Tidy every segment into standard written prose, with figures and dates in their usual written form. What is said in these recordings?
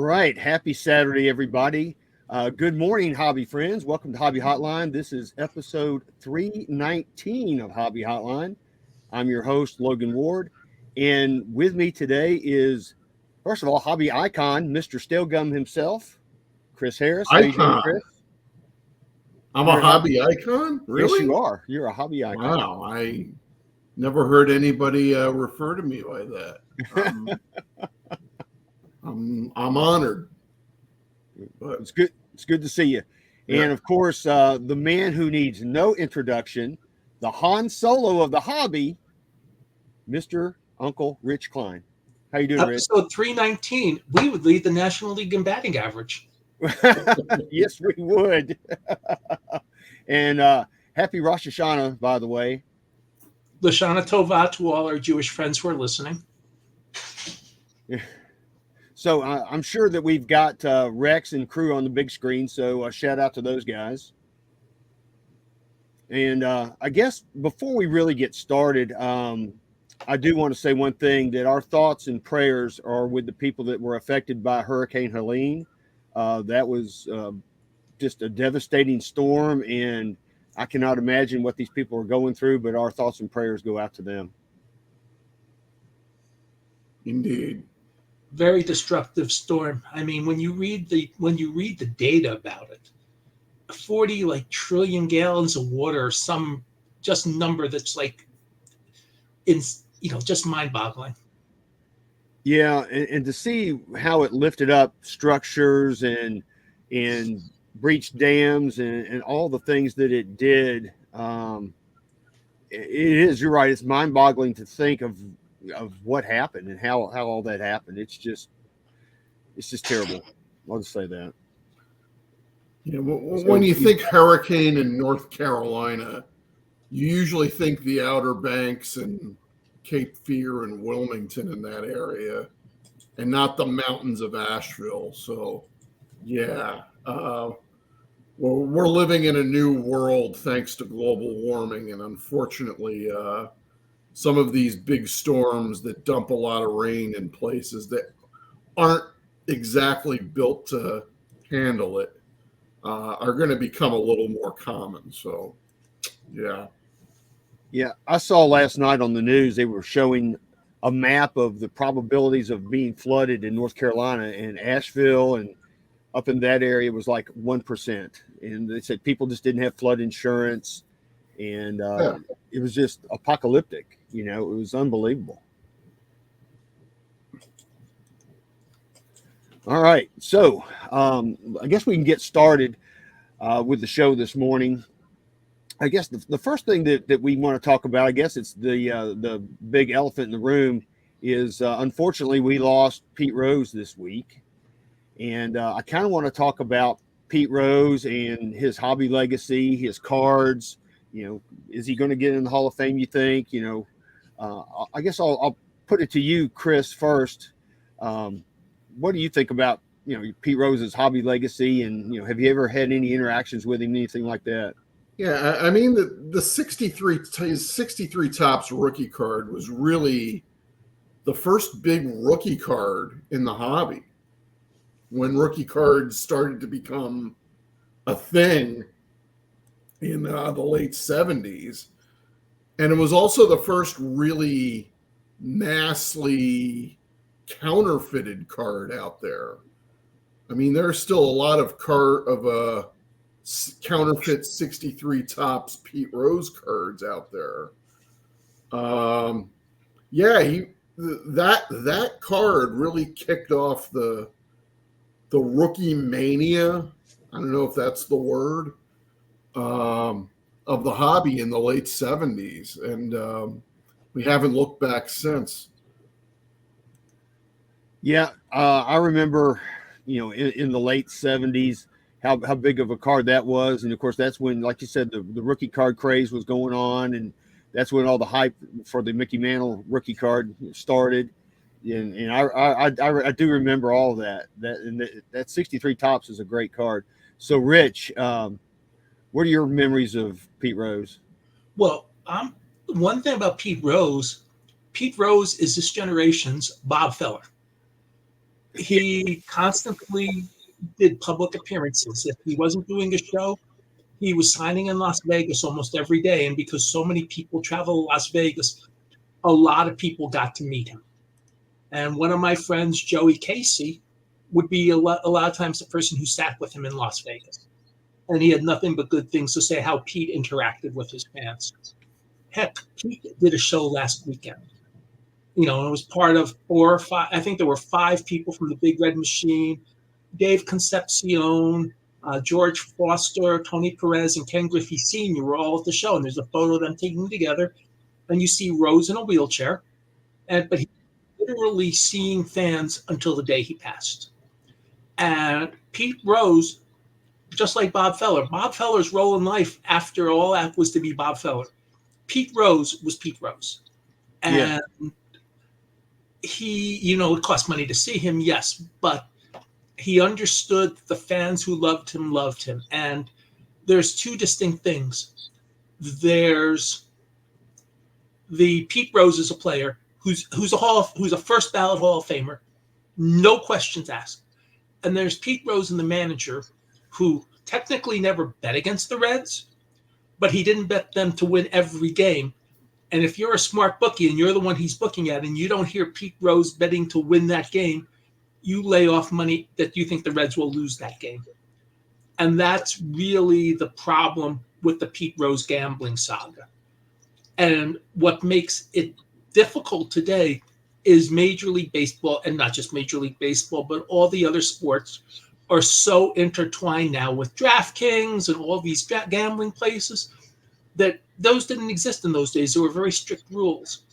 right. Happy Saturday, everybody. Good morning, hobby friends. Welcome to Hobby Hotline. This is episode 319 of Hobby Hotline. I'm your host, Logan Ward. And with me today is, first of all, hobby icon, Mr. Stalegum himself, Chris Harris. How you doing, Chris? Icon. I'm You're a hobby icon? Yes, Really? you are. You're a hobby icon. Wow. I never heard anybody refer to me like that. I'm honored. But It's good. It's good to see you. Yeah. And of course, the man who needs no introduction, the Han Solo of the hobby, Mr. Uncle Rich Klein. How you doing, Rich? Episode 319, we would lead the National League in batting average. Yes, we would. And happy Rosh Hashanah, by the way. Lashana Tova to all our Jewish friends who are listening. So I'm sure that we've got Rex and crew on the big screen, so shout out to those guys. And I guess before we really get started, I do want to say one thing, that our thoughts and prayers are with the people that were affected by Hurricane Helene. That was just a devastating storm, and I cannot imagine what these people are going through, but our thoughts and prayers go out to them. Indeed. Very destructive storm. I mean, when you read the data about it, 40 trillion gallons of water, some just number that's just mind-boggling. Yeah, and to see how it lifted up structures and breached dams and all the things that it did, it is, you're right, it's mind-boggling to think of what happened and how all that happened. It's just terrible. I'll just say that. Yeah, when you think hurricane in North Carolina, you usually think the Outer Banks and Cape Fear and Wilmington in that area, and not the mountains of Asheville. So, yeah, we're living in a new world thanks to global warming, and unfortunately, some of these big storms that dump a lot of rain in places that aren't exactly built to handle it are going to become a little more common. So, yeah. Yeah, I saw last night on the news, they were showing a map of the probabilities of being flooded in North Carolina, and Asheville and up in that area was like 1%. And they said people just didn't have flood insurance, and it was just apocalyptic. It was unbelievable. All right, so I guess we can get started with the show this morning. I guess the first thing that we want to talk about, I guess it's the big elephant in the room, is unfortunately we lost Pete Rose this week. And I kind of want to talk about Pete Rose and his hobby legacy, his cards. Is he going to get in the Hall of Fame, you think? I guess I'll put it to you, Chris, first. What do you think about, Pete Rose's hobby legacy? And, have you ever had any interactions with him, anything like that? Yeah, I mean, the 63 Topps rookie card was really the first big rookie card in the hobby, when rookie cards started to become a thing in the late 70s. And it was also the first really massively counterfeited card out there. I mean, there's still a lot of counterfeit 63 Topps Pete Rose cards out there. That card really kicked off the rookie mania. I don't know if that's the word, of the hobby in the late 70s, and we haven't looked back since. Yeah, I remember, in the late 70s, how big of a card that was. And of course, that's when, like you said, the rookie card craze was going on, and that's when all the hype for the Mickey Mantle rookie card started. And I do remember all of that. That 63 Topps is a great card. So, Rich, what are your memories of Pete Rose? Well, one thing about Pete Rose is this generation's Bob Feller. he constantly did public appearances. If he wasn't doing a show, he was signing in Las Vegas almost every day. And because so many people travel to Las Vegas, a lot of people got to meet him. And one of my friends, Joey Casey, would be a lot of times the person who sat with him in Las Vegas. And he had nothing but good things to say how Pete interacted with his fans. Heck, Pete did a show last weekend. And it was part of 4 or 5. I think there were 5 people from the Big Red Machine, Dave Concepcion, George Foster, Tony Perez, and Ken Griffey Sr. were all at the show. And there's a photo of them taken together. And you see Rose in a wheelchair. But he was literally seeing fans until the day he passed. And Pete Rose, just like Bob Feller's role in life after all that was to be Bob Feller. Pete Rose was Pete Rose. And he, it cost money to see him, yes, but he understood the fans who loved him. And there's 2 distinct things. There's the Pete Rose is a player who's a first ballot Hall of Famer, no questions asked. And there's Pete Rose and the manager who technically never bet against the Reds, but he didn't bet them to win every game. And if you're a smart bookie and you're the one he's booking at and you don't hear Pete Rose betting to win that game, you lay off money that you think the Reds will lose that game. And that's really the problem with the Pete Rose gambling saga. And what makes it difficult today is Major League Baseball, and not just Major League Baseball, but all the other sports are so intertwined now with DraftKings and all these gambling places that those didn't exist in those days. There were very strict rules.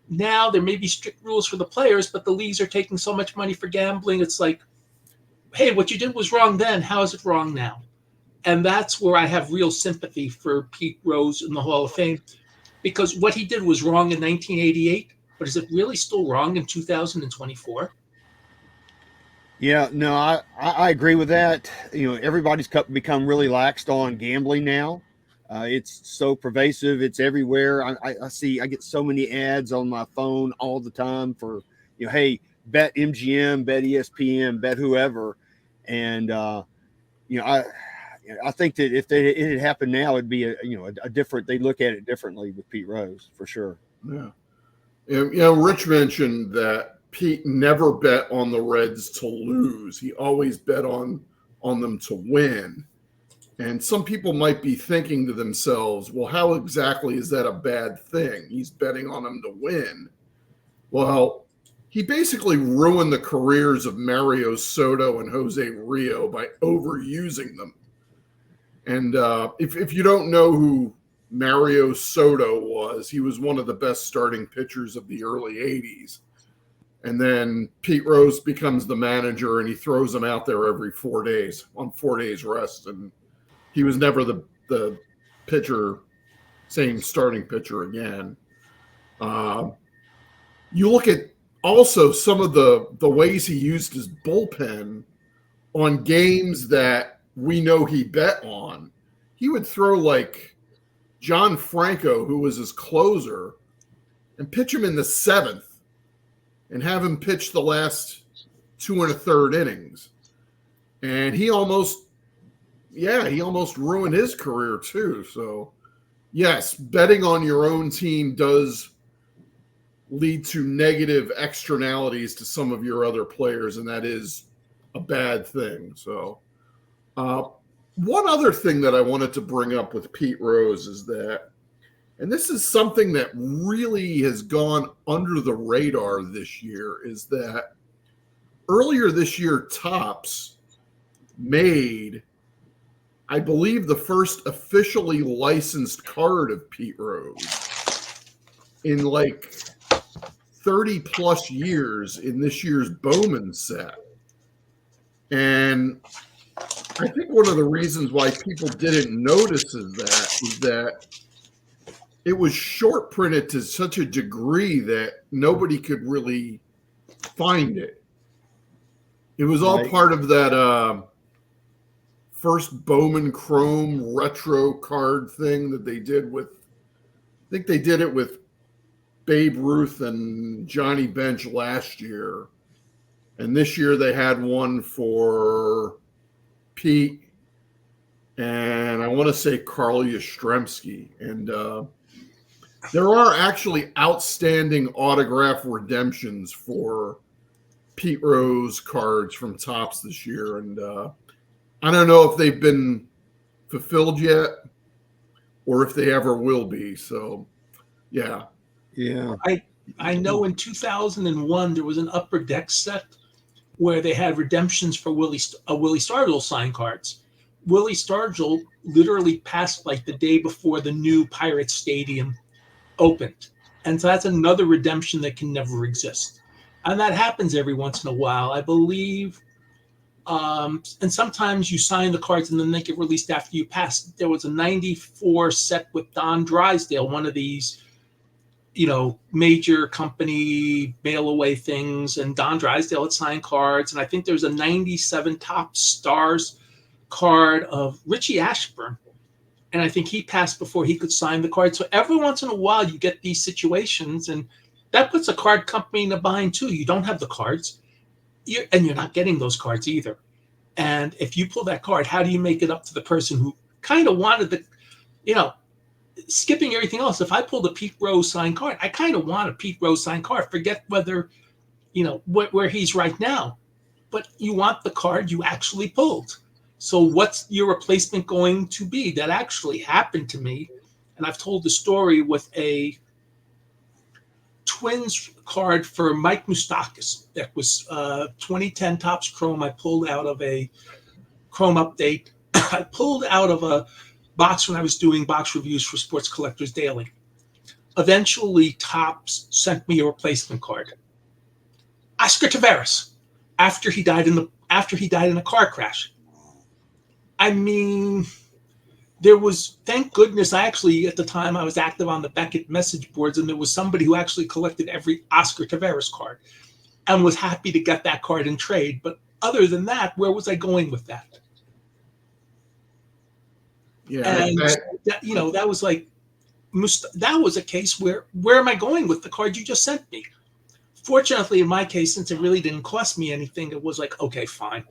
Now there may be strict rules for the players, but the leagues are taking so much money for gambling. It's like, hey, what you did was wrong then. How is it wrong now? And that's where I have real sympathy for Pete Rose in the Hall of Fame, because what he did was wrong in 1988, but is it really still wrong in 2024? Yeah, no, I agree with that. Everybody's become really laxed on gambling now. It's so pervasive. It's everywhere. I get so many ads on my phone all the time for, hey, bet MGM, bet ESPN, bet whoever. And, I think that if it had happened now, it'd be a different, they look at it differently with Pete Rose for sure. Yeah. Rich mentioned that Pete never bet on the Reds to lose. He always bet on them to win. And some people might be thinking to themselves, well, how exactly is that a bad thing? He's betting on them to win. Well, he basically ruined the careers of Mario Soto and Jose Rio by overusing them. And if you don't know who Mario Soto was, he was one of the best starting pitchers of the early 80s. And then Pete Rose becomes the manager and he throws him out there every 4 days on 4 days rest. And he was never the pitcher, same starting pitcher again. You look at also some of the ways he used his bullpen on games that we know he bet on. He would throw like John Franco, who was his closer, and pitch him in the 7th and have him pitch the last 2 1/3 innings. And he almost ruined his career too. So yes, betting on your own team does lead to negative externalities to some of your other players, and that is a bad thing. So one other thing that I wanted to bring up with Pete Rose is that, and this is something that really has gone under the radar this year, is that earlier this year, Topps made, I believe, the first officially licensed card of Pete Rose in like 30 plus years in this year's Bowman set. And I think one of the reasons why people didn't notice is that it was short printed to such a degree that nobody could really find it. It was all part of that first Bowman Chrome retro card thing that they did with, I think they did it with Babe Ruth and Johnny Bench last year. And this year they had one for Pete and I want to say Carl Yastrzemski. And there are actually outstanding autograph redemptions for Pete Rose cards from Topps this year. And I don't know if they've been fulfilled yet or if they ever will be. So, yeah. Yeah. I know in 2001 there was an Upper Deck set where they had redemptions for Willie Stargell signed cards. Willie Stargell literally passed like the day before the new Pirates Stadium opened. And so that's another redemption that can never exist. And that happens every once in a while. I believe and sometimes you sign the cards and then they get released after you pass. There was a 94 set with Don Drysdale, one of these, major company mail away things. And Don Drysdale had signed cards. And I think there's a 97 Topps Stars card of Richie Ashburn. And I think he passed before he could sign the card. So every once in a while you get these situations, and that puts a card company in a bind too. You don't have the cards. And you're not getting those cards either. And if you pull that card, how do you make it up to the person who kind of wanted the, skipping everything else? If I pulled a Pete Rose signed card, I kind of want a Pete Rose signed card. Forget whether, where he's right now. But you want the card you actually pulled. So what's your replacement going to be? That actually happened to me. And I've told the story with a Twins card for Mike Moustakas that was 2010 Topps Chrome. I pulled out of a Chrome update. I pulled out of a box when I was doing box reviews for Sports Collectors Daily. Eventually, Topps sent me a replacement card. Oscar Taveras, after he died in a car crash. I mean, there was, thank goodness, at the time I was active on the Beckett message boards, and there was somebody who actually collected every Oscar Taveras card and was happy to get that card in trade. But other than that, where was I going with that? Yeah. And that was like, that was a case where am I going with the card you just sent me? Fortunately, in my case, since it really didn't cost me anything, it was like, okay, fine.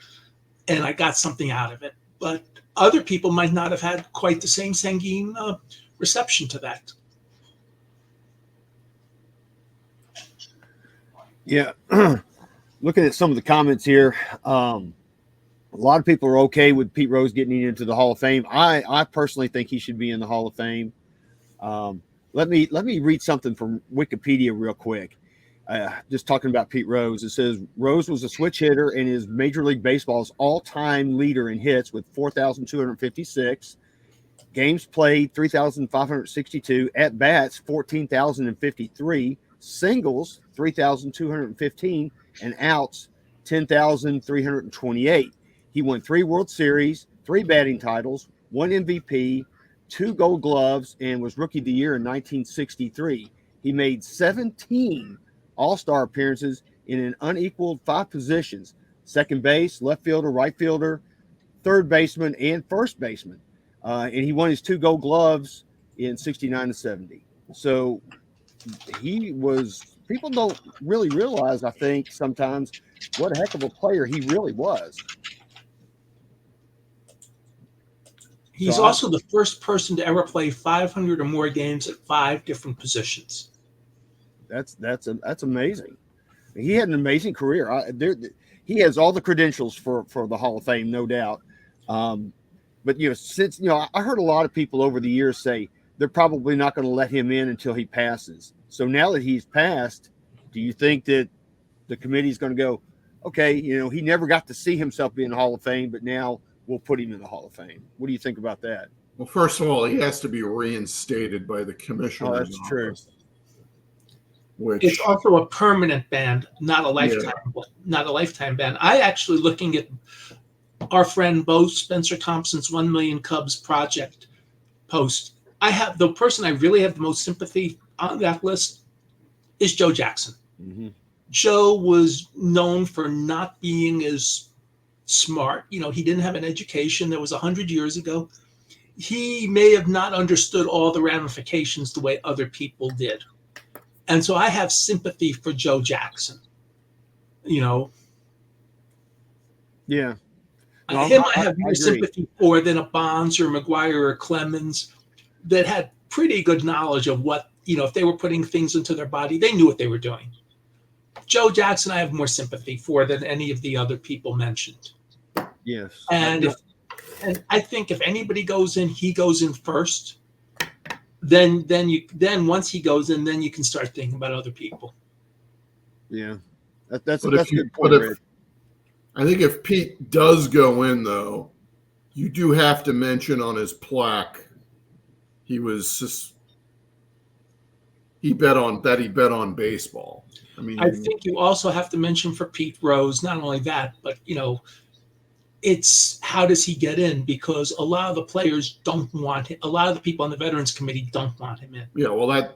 And I got something out of it. But other people might not have had quite the same sanguine reception to that. Yeah. Looking at some of the comments here, a lot of people are okay with Pete Rose getting into the Hall of Fame. I personally think he should be in the Hall of Fame. Let me read something from Wikipedia real quick. Just talking about Pete Rose. It says Rose was a switch hitter and is Major League Baseball's all-time leader in hits with 4,256, games played 3,562, at bats 14,053, singles 3,215, and outs 10,328. He won 3 World Series, 3 batting titles, 1 MVP, 2 Gold Gloves, and was Rookie of the Year in 1963. He made 17 All-Star appearances in an unequaled 5 positions: second base, left fielder, right fielder, third baseman, and first baseman. And he won his 2 Gold Gloves in 69 and 70. So he was, people don't really realize, I think, sometimes what a heck of a player he really was. He's also the first person to ever play 500 or more games at 5 different positions. That's amazing. He had an amazing career. He has all the credentials for the Hall of Fame, no doubt. But since I heard a lot of people over the years say they're probably not going to let him in until he passes. So now that he's passed, do you think that the committee is going to go, okay, he never got to see himself be in the Hall of Fame, but now we'll put him in the Hall of Fame? What do you think about that? Well, first of all, he has to be reinstated by the commissioner's office. That's true. It's also a permanent ban, not a lifetime ban. I actually, looking at our friend Bo Spencer Thompson's 1 Million Cubs project post, the person I really have the most sympathy on that list is Joe Jackson. Mm-hmm. Joe was known for not being as smart. He didn't have an education. That was 100 years ago. He may have not understood all the ramifications the way other people did. And so I have sympathy for Joe Jackson. Yeah. No, Him I I have more agree. sympathy for than a Bonds or McGuire or Clemens that had pretty good knowledge of what, if they were putting things into their body, they knew what they were doing. Joe Jackson I have more sympathy for than any of the other people mentioned. Yes. And I think if anybody goes in, he goes in first. Then once he goes in, then you can start thinking about other people. Yeah. That's But a good point, Red. I think if Pete does go in, though, you do have to mention on his plaque he bet on baseball. I mean, I think you also have to mention for Pete Rose, not only that, but it's how does he get in? Because a lot of the players don't want him. A lot of the people on the Veterans Committee don't want him in. yeah, well, I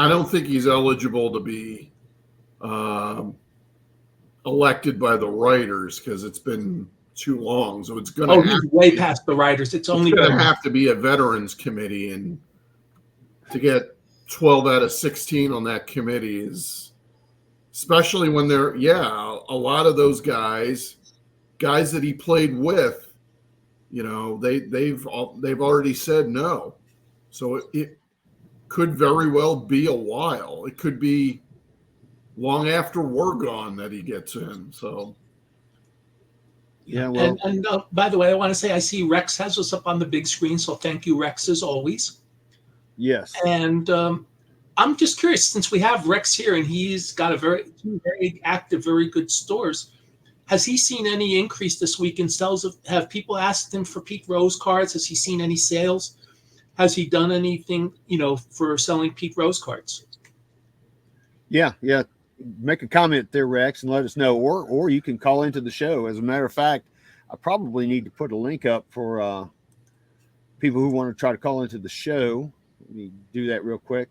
don't think he's eligible to be elected by the writers because it's been too long. So it's going to he's way past the writers. It's only going to have to be a Veterans Committee, and to get 12 out of 16 on that committee is, especially when a lot of those guys that he played with, they've already said no. So it could very well be a while. It could be long after we're gone that he gets in. So Yeah, well, and by the way, I want to say I see Rex has us up on the big screen, so thank you, Rex, as always. yes. And I'm just curious, since we have Rex here and he's got two very active, very good stores, has he seen any increase this week in sales? Have people asked him for Pete Rose cards? Has he seen any sales? Has he done anything, for selling Pete Rose cards? Yeah. Make a comment there, Rex, and let us know, or you can call into the show. As a matter of fact, I probably need to put a link up for people who want to try to call into the show. Let me do that real quick.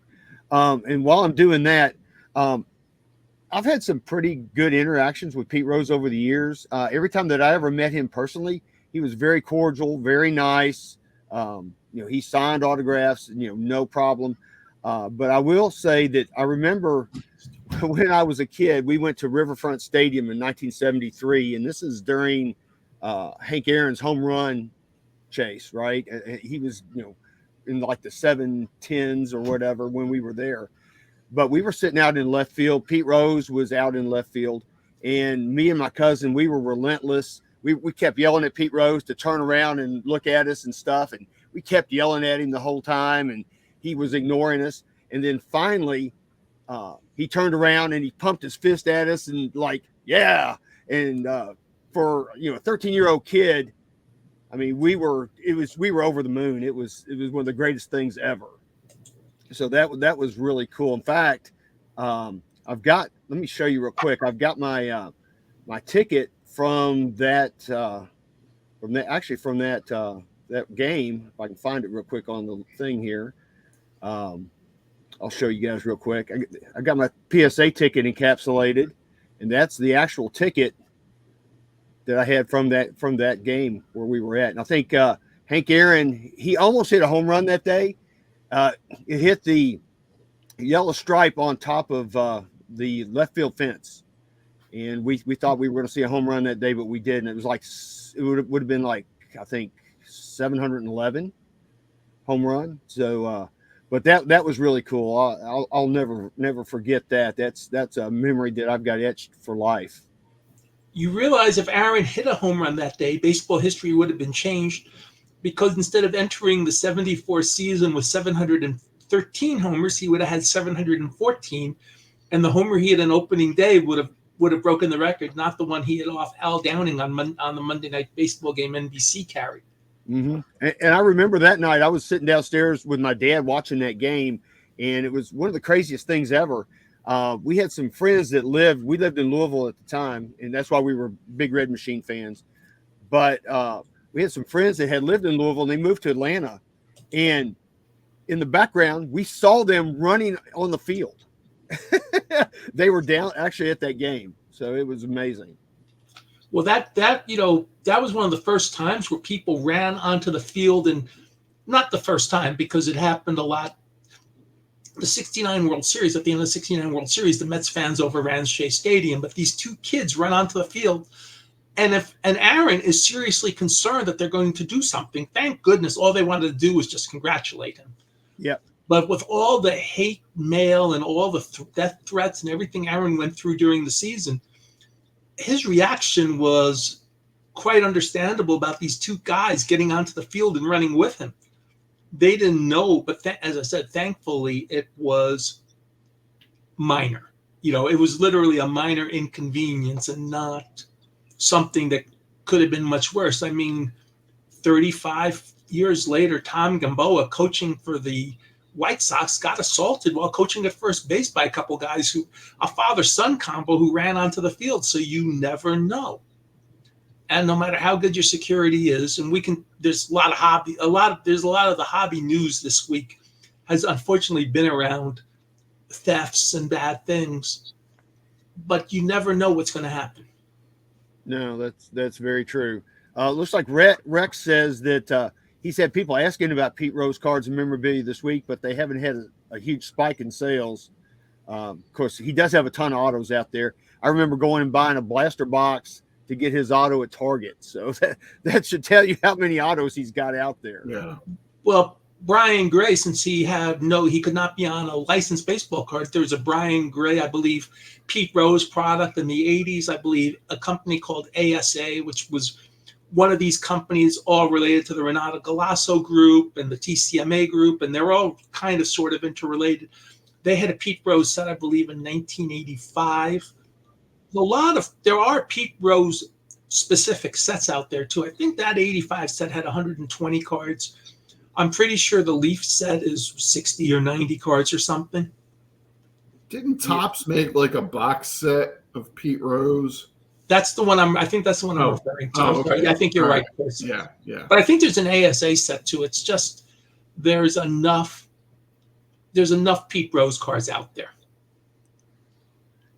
And while I'm doing that, I've had some pretty good interactions with Pete Rose over the years. Every time that I ever met him personally, he was very cordial, very nice. He signed autographs, no problem. But I will say that I remember when I was a kid, we went to Riverfront Stadium in 1973, and this is during Hank Aaron's home run chase, right? He was, in like the 7-10s or whatever when we were there. But we were sitting out in left field. Pete Rose was out in left field, and me and my cousin, we were relentless. We kept yelling at Pete Rose to turn around and look at us and stuff, and we kept yelling at him the whole time, and he was ignoring us. And then finally, he turned around and he pumped his fist at us and like, yeah. And for a 13-year-old kid, I mean, we were over the moon. It was one of the greatest things ever. So that was really cool. In fact, let me show you real quick. I've got my my ticket from that game. If I can find it real quick on the thing here. I'll show you guys real quick. I got my PSA ticket encapsulated, and that's the actual ticket that I had from that game where we were at. And I think Hank Aaron, he almost hit a home run that day. It hit the yellow stripe on top of the left field fence, and we thought we were going to see a home run that day, but we didn't. It was like it would have been like, I think, 711 home run. So. But that was really cool. I'll never forget that. That's a memory that I've got etched for life. You realize if Aaron hit a home run that day, baseball history would have been changed, because instead of entering the 74 season with 713 homers, he would have had 714, and the homer he had on opening day would have broken the record, not the one he hit off Al Downing on the Monday Night Baseball game NBC carried. Mm-hmm. And I remember that night I was sitting downstairs with my dad watching that game, and it was one of the craziest things ever. We had some friends that we lived in Louisville at the time, and that's why we were big Red Machine fans. But we had some friends that had lived in Louisville, and they moved to Atlanta. And in the background, we saw them running on the field. They were down actually at that game, so it was amazing. Well, that was one of the first times where people ran onto the field, and not the first time because it happened a lot. The 69 World Series, at the end of the 69 World Series, the Mets fans overran Shea Stadium, but these two kids run onto the field And Aaron is seriously concerned that they're going to do something, thank goodness all they wanted to do was just congratulate him. Yep. But with all the hate mail and all the death threats and everything Aaron went through during the season, his reaction was quite understandable about these two guys getting onto the field and running with him. They didn't know, but as I said, thankfully it was minor. It was literally a minor inconvenience and not something that could have been much worse. I mean, 35 years later, Tom Gamboa, coaching for the White Sox, got assaulted while coaching at first base by a couple guys a father-son combo who ran onto the field. So you never know. And no matter how good your security is, and there's a lot of the hobby news this week has unfortunately been around thefts and bad things, but you never know what's going to happen. No, that's very true. Looks like Rex says that he's had people asking about Pete Rose cards and memorabilia this week, but they haven't had a huge spike in sales. Of course, he does have a ton of autos out there. I remember going and buying a blaster box to get his auto at Target. So that should tell you how many autos he's got out there. Yeah. Well, Brian Gray, since he could not be on a licensed baseball card, there was a Brian Gray, I believe, Pete Rose product in the 80s, I believe, a company called ASA, which was one of these companies all related to the Renato Galasso group and the TCMA group, and they're all kind of sort of interrelated. They had a Pete Rose set, I believe, in 1985. There are Pete Rose specific sets out there too. I think that 85 set had 120 cards. I'm pretty sure the Leaf set is 60 or 90 cards or something. Didn't Topps make like a box set of Pete Rose? That's the one I think that's the one I'm referring to. Okay. I think you're right, Chris. Yeah. But I think there's an ASA set too. It's just there's enough Pete Rose cards out there.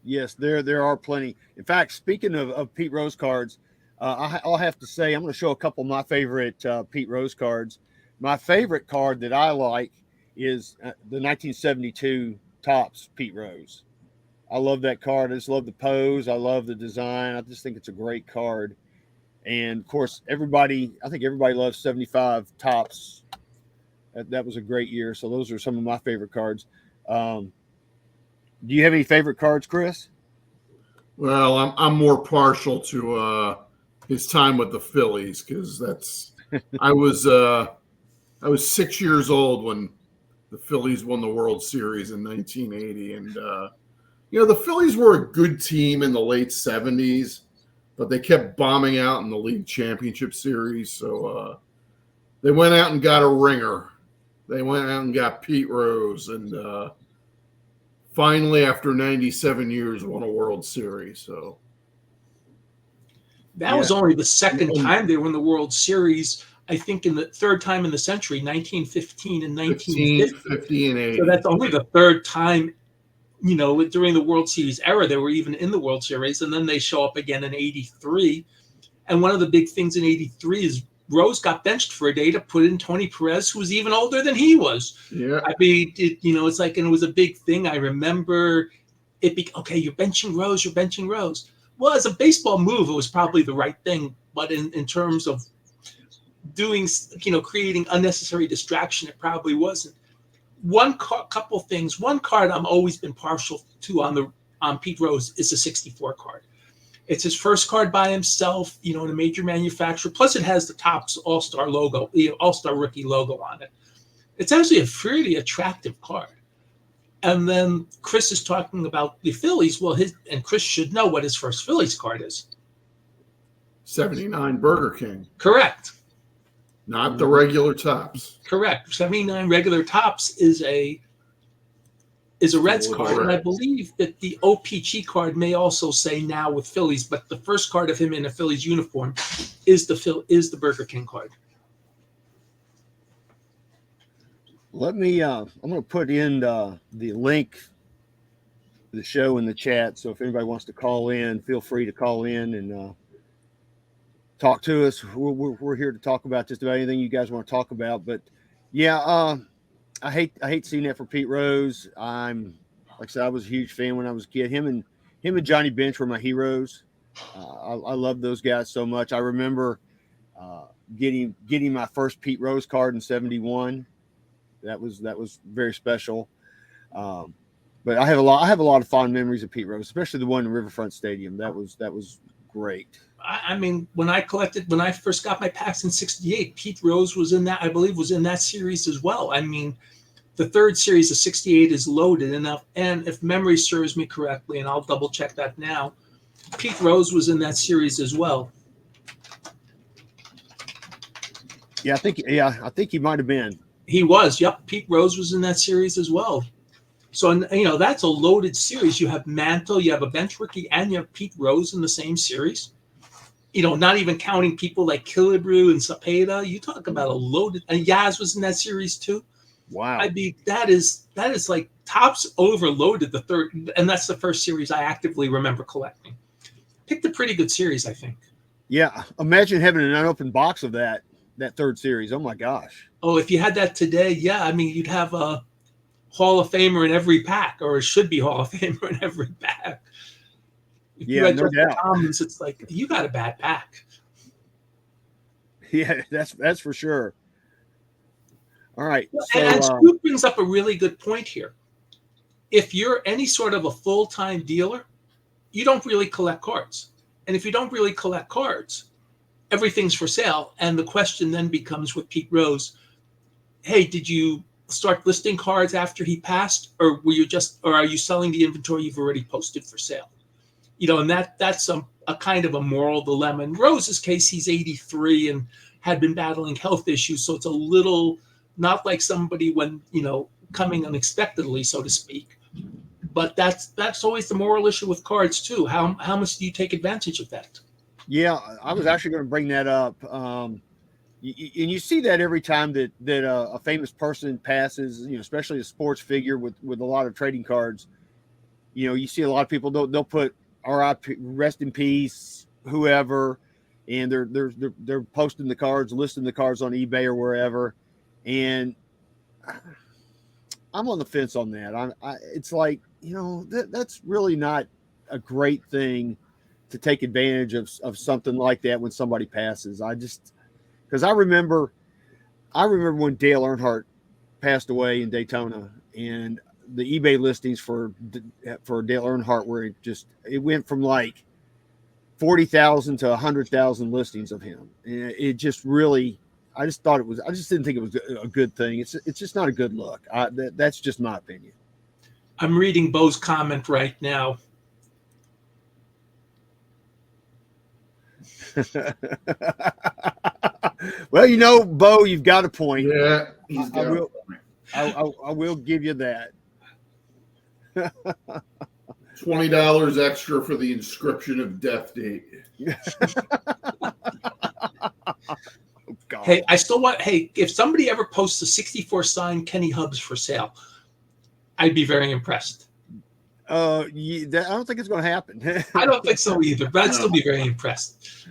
Yes, there are plenty. In fact, speaking of Pete Rose cards, I'll have to say I'm going to show a couple of my favorite Pete Rose cards. My favorite card that I like is the 1972 Topps Pete Rose. I love that card. I just love the pose. I love the design. I just think it's a great card. And of course, I think everybody loves 75 Topps. That was a great year. So those are some of my favorite cards. Do you have any favorite cards, Chris? Well, I'm more partial to his time with the Phillies because I was 6 years old when the Phillies won the World Series in 1980, and the Phillies were a good team in the late 70s, but they kept bombing out in the league championship series. So they went out and got a ringer. They went out and got Pete Rose, and finally, after 97 years, won a World Series. So that was only the second time they won the World Series. I think in the third time in the century, 1915 and 1950. 50 and 80. So that's only the third time, during the World Series era, they were even in the World Series. And then they show up again in 83. And one of the big things in 83 is Rose got benched for a day to put in Tony Perez, who was even older than he was. Yeah. I mean, it's like, and it was a big thing. I remember okay, you're benching Rose. Well, as a baseball move, it was probably the right thing. But in terms of doing, creating unnecessary distraction, it probably wasn't. Couple things. One card I'm always been partial to on Pete Rose is a 64 card. It's his first card by himself, in a major manufacturer. Plus, it has the Topps All-Star logo, All-Star rookie logo on it. It's actually a pretty attractive card. And then Chris is talking about the Phillies. Well, and Chris should know what his first Phillies card is. 79 Burger King. Correct. Not the regular Topps. Correct. 79 regular Topps is a Reds card, and I believe that the OPG card may also say now with Phillies, but the first card of him in a Phillies uniform is the Burger King card. Let me. I'm going to put in the link to the show in the chat. So if anybody wants to call in, feel free to call in and talk to us. We're here to talk about just about anything you guys want to talk about. But yeah, I hate seeing that for Pete Rose. Like I said, I was a huge fan when I was a kid. Him and Johnny Bench were my heroes. I love those guys so much. I remember getting my first Pete Rose card in '71. That was very special. Um, but I have a lot of fond memories of Pete Rose, especially the one in Riverfront Stadium. That was great. I mean, when I first got my packs in '68, Pete Rose was in that. I believe was in that series as well. I mean, the third series of '68 is loaded enough, and if memory serves me correctly, and I'll double check that now, Pete Rose was in that series as well. Yeah, I think he might have been. He was. Yep, Pete Rose was in that series as well. So, that's a loaded series. You have Mantle, you have a bench rookie, and you have Pete Rose in the same series. Not even counting people like Killebrew and Cepeda. You talk about a loaded. And Yaz was in that series too. Wow. I mean, that is like Topps overloaded the third, and that's the first series I actively remember collecting. Picked a pretty good series, I think. Yeah, imagine having an unopened box of that third series. Oh my gosh. Oh, if you had that today, yeah, I mean, you'd have a Hall of Famer in every pack, or it should be Hall of Famer in every pack. If yeah, no doubt. Thomas, it's like you got a bad pack. Yeah, that's for sure. All right. And Stu brings up a really good point here. If you're any sort of a full-time dealer, you don't really collect cards. And if you don't really collect cards, everything's for sale. And the question then becomes with Pete Rose, hey, did you start listing cards after he passed, or are you selling the inventory you've already posted for sale? And that's a kind of a moral dilemma. In Rose's case, he's 83 and had been battling health issues. So it's a little not like somebody when, coming unexpectedly, so to speak. But that's always the moral issue with cards too. How much do you take advantage of that? Yeah, I was actually going to bring that up. And you see that every time that a famous person passes, especially a sports figure with a lot of trading cards. You see a lot of people they'll put R.I.P. rest in peace, whoever, and they're posting the cards, listing the cards on eBay or wherever, and I'm on the fence on that. It's like that's really not a great thing to take advantage of something like that when somebody passes. Because I remember when Dale Earnhardt passed away in Daytona, and the eBay listings for Dale Earnhardt it went from like 40,000 to 100,000 listings of him. And it just really, I just didn't think it was a good thing. It's just not a good look. That's just my opinion. I'm reading Bo's comment right now. Well, Bo, you've got a point. Yeah, he's got a point. I will give you that. $20 extra for the inscription of death date. Oh, God. Hey, I still want. Hey, if somebody ever posts a '64 signed Kenny Hubbs for sale, I'd be very impressed. I don't think it's going to happen. I don't think so either, but I'd still be very impressed.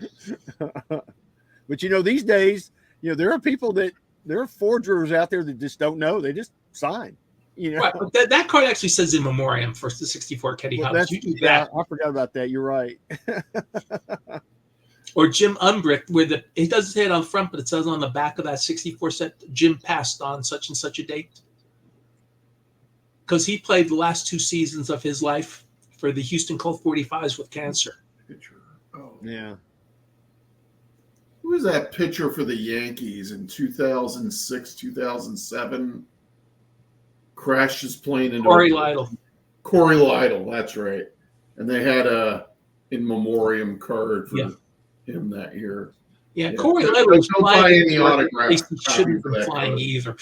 But these days, there are forgers out there that just don't know. They just sign. Right, but that card actually says in memoriam for the '64 Kenny Hubbs. You do that. I forgot about that. You're right. Or Jim Umbricht, where it doesn't say it on front, but it says on the back of that '64 set, Jim passed on such and such a date. Because he played the last 2 seasons of his life for the Houston Colt 45s with cancer. Pitcher. Oh. Yeah. Who was that pitcher for the Yankees in 2006, 2007? Crashed his plane into Corey Lytle. Corey Lytle, that's right. And they had a in memoriam card for him that year. Yeah, Corey Lytle was flying any autograph. He shouldn't have been flying either.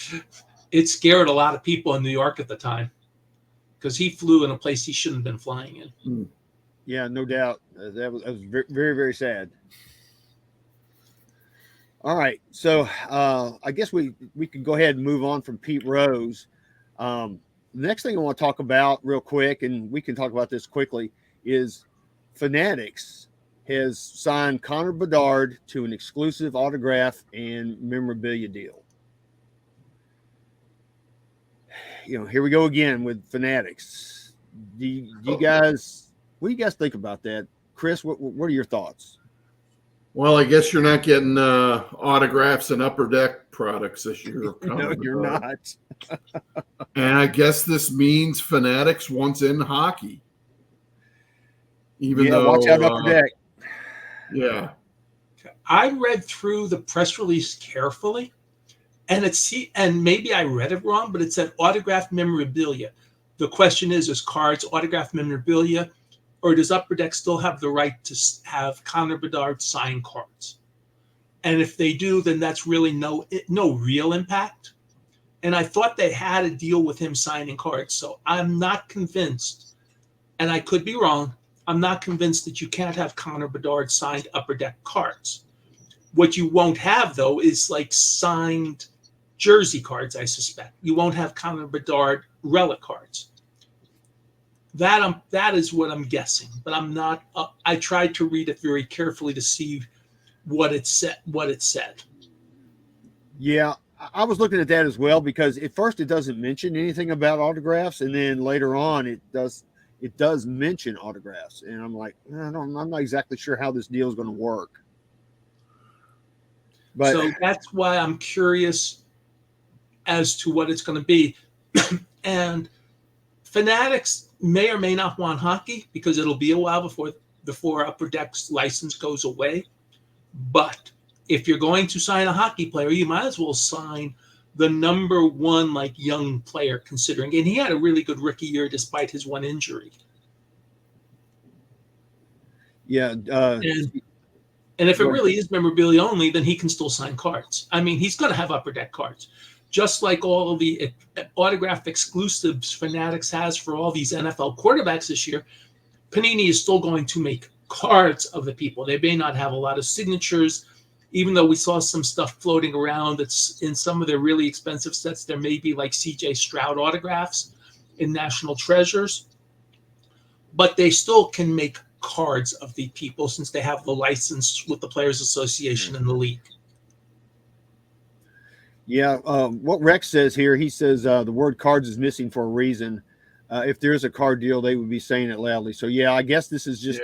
It scared a lot of people in New York at the time because he flew in a place he shouldn't have been flying in. Yeah, no doubt. That was very, very, very sad. All right, so I guess we can go ahead and move on from Pete Rose. The next thing I want to talk about real quick, and we can talk about this quickly, is Fanatics has signed Connor Bedard to an exclusive autograph and memorabilia deal. Here we go again with Fanatics. Do you guys, what do you guys think about that? Chris, what are your thoughts? Well, I guess you're not getting autographs and Upper Deck products this year. Of No, you're not. And I guess this means Fanatics wants in hockey. Even though, watch out Upper Deck. Yeah. I read through the press release carefully, and and maybe I read it wrong, but it said autographed memorabilia. The question is cards autographed memorabilia, or does Upper Deck still have the right to have Connor Bedard sign cards? And if they do, then that's really no real impact. And I thought they had a deal with him signing cards. So I'm not convinced, and I could be wrong, I'm not convinced that you can't have Connor Bedard signed Upper Deck cards. What you won't have, though, is like signed jersey cards, I suspect. You won't have Connor Bedard relic cards. That is what I'm guessing, but I'm not. I tried to read it very carefully to see what it said. Yeah, I was looking at that as well, because at first it doesn't mention anything about autographs, and then later on it does mention autographs, and I'm like, I'm not exactly sure how this deal is going to work. But so that's why I'm curious as to what it's going to be. And Fanatics may or may not want hockey, because it'll be a while before Upper Deck's license goes away. But if you're going to sign a hockey player, you might as well sign the number one young player, considering, and he had a really good rookie year despite his one injury. Yeah, and if it really is memorabilia only, then he can still sign cards. I mean, he's going to have Upper Deck cards, just like all of the autograph exclusives Fanatics has for all these NFL quarterbacks this year. Panini is still going to make cards of the people. They may not have a lot of signatures, even though we saw some stuff floating around that's in some of their really expensive sets. There may be CJ Stroud autographs in National Treasures, but they still can make cards of the people since they have the license with the Players Association and the league. Yeah, what Rex says here, he says the word cards is missing for a reason. If there's a card deal, they would be saying it loudly. So yeah, I guess this is just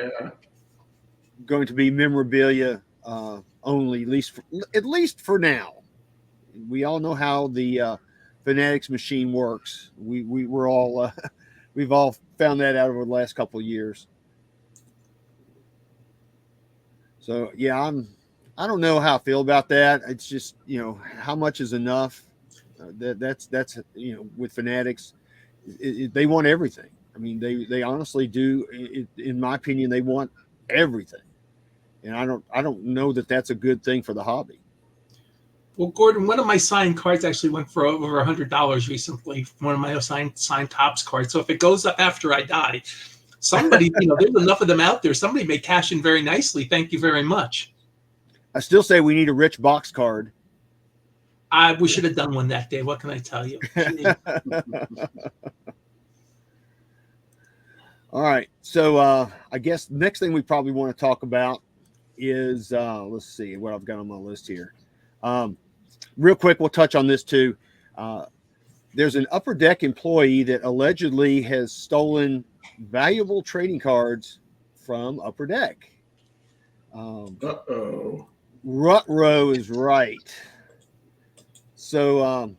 going to be memorabilia only, at least for now. We all know how the Fanatics machine works. We're all we've all found that out over the last couple of years. So yeah, I don't know how I feel about that. It's just, how much is enough? That's with Fanatics, they want everything. I mean, they honestly do. In my opinion, they want everything, and I don't know that that's a good thing for the hobby. Well, Gordon, one of my signed cards actually went for over $100 recently. One of my signed Topps cards. So if it goes up after I die, somebody, there's enough of them out there. Somebody may cash in very nicely. Thank you very much. I still say we need a Rich box card. We should have done one that day. What can I tell you? All right. So I guess next thing we probably want to talk about is let's see what I've got on my list here. Real quick, we'll touch on this too. There's an Upper Deck employee that allegedly has stolen valuable trading cards from Upper Deck. Uh-oh. Rutrow is right. So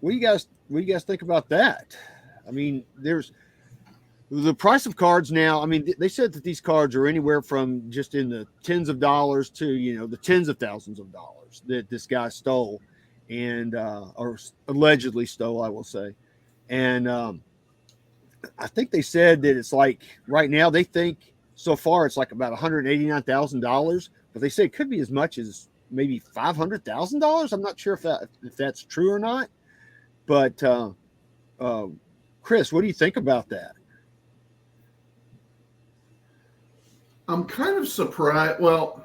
what do you guys think about that? I mean, there's the price of cards now. I mean, they said that these cards are anywhere from just in the tens of dollars to, the tens of thousands of dollars that this guy stole and or allegedly stole, I will say. And I think they said that it's right now they think so far it's about $189,000, but they say it could be as much as maybe $500,000. I'm not sure if that's true or not. But Chris, what do you think about that? I'm kind of surprised. Well,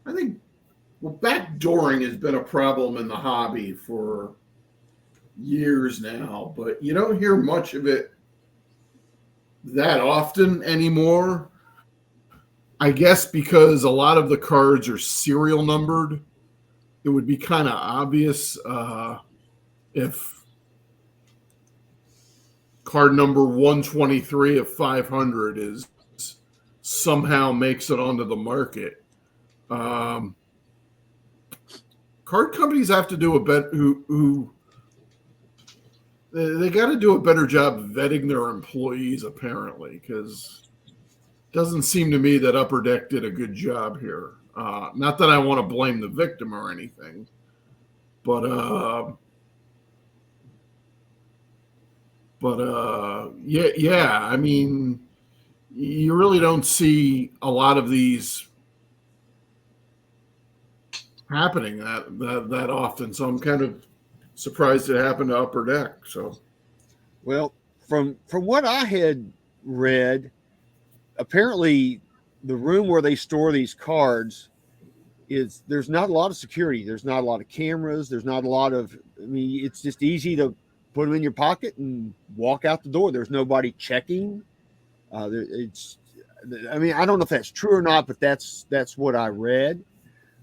I think backdooring has been a problem in the hobby for years now, but you don't hear much of it that often anymore. I guess because a lot of the cards are serial numbered, it would be kind of obvious if card number 123 of 500 is somehow makes it onto the market. Card companies have to do a bet they got to do a better job vetting their employees, apparently, because it doesn't seem to me that Upper Deck did a good job here. Not that I want to blame the victim or anything, but yeah. I mean, you really don't see a lot of these happening that often. So I'm kind of surprised it happened to Upper Deck. So, well, from what I had read, apparently the room where they store these cards is there's not a lot of security. There's not a lot of cameras. There's not a lot of. I mean, it's just easy to put them in your pocket and walk out the door. There's nobody checking. It's. I mean, I don't know if that's true or not, but that's what I read.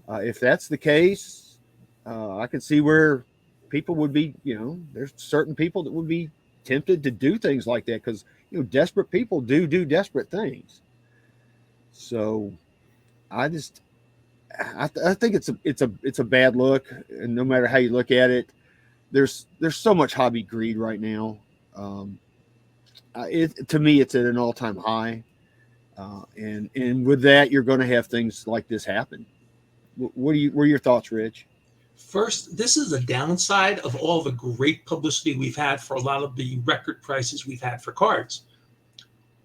If that's the case, I can see where people would be. There's certain people that would be tempted to do things like that because desperate people do desperate things. So, I think it's a bad look, and no matter how you look at it, there's so much hobby greed right now. To me, it's at an all-time high, and with that, you're going to have things like this happen. What are your thoughts, Rich? First, this is the downside of all the great publicity we've had for a lot of the record prices we've had for cards.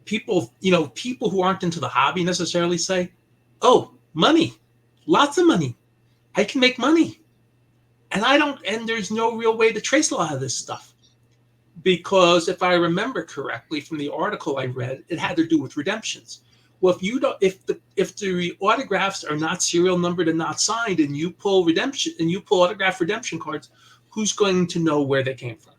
People who aren't into the hobby necessarily say, "Oh, money, lots of money. I can make money." And there's no real way to trace a lot of this stuff. Because if I remember correctly from the article I read, it had to do with redemptions. Well, if the autographs are not serial numbered and not signed, and you pull autograph redemption cards, who's going to know where they came from?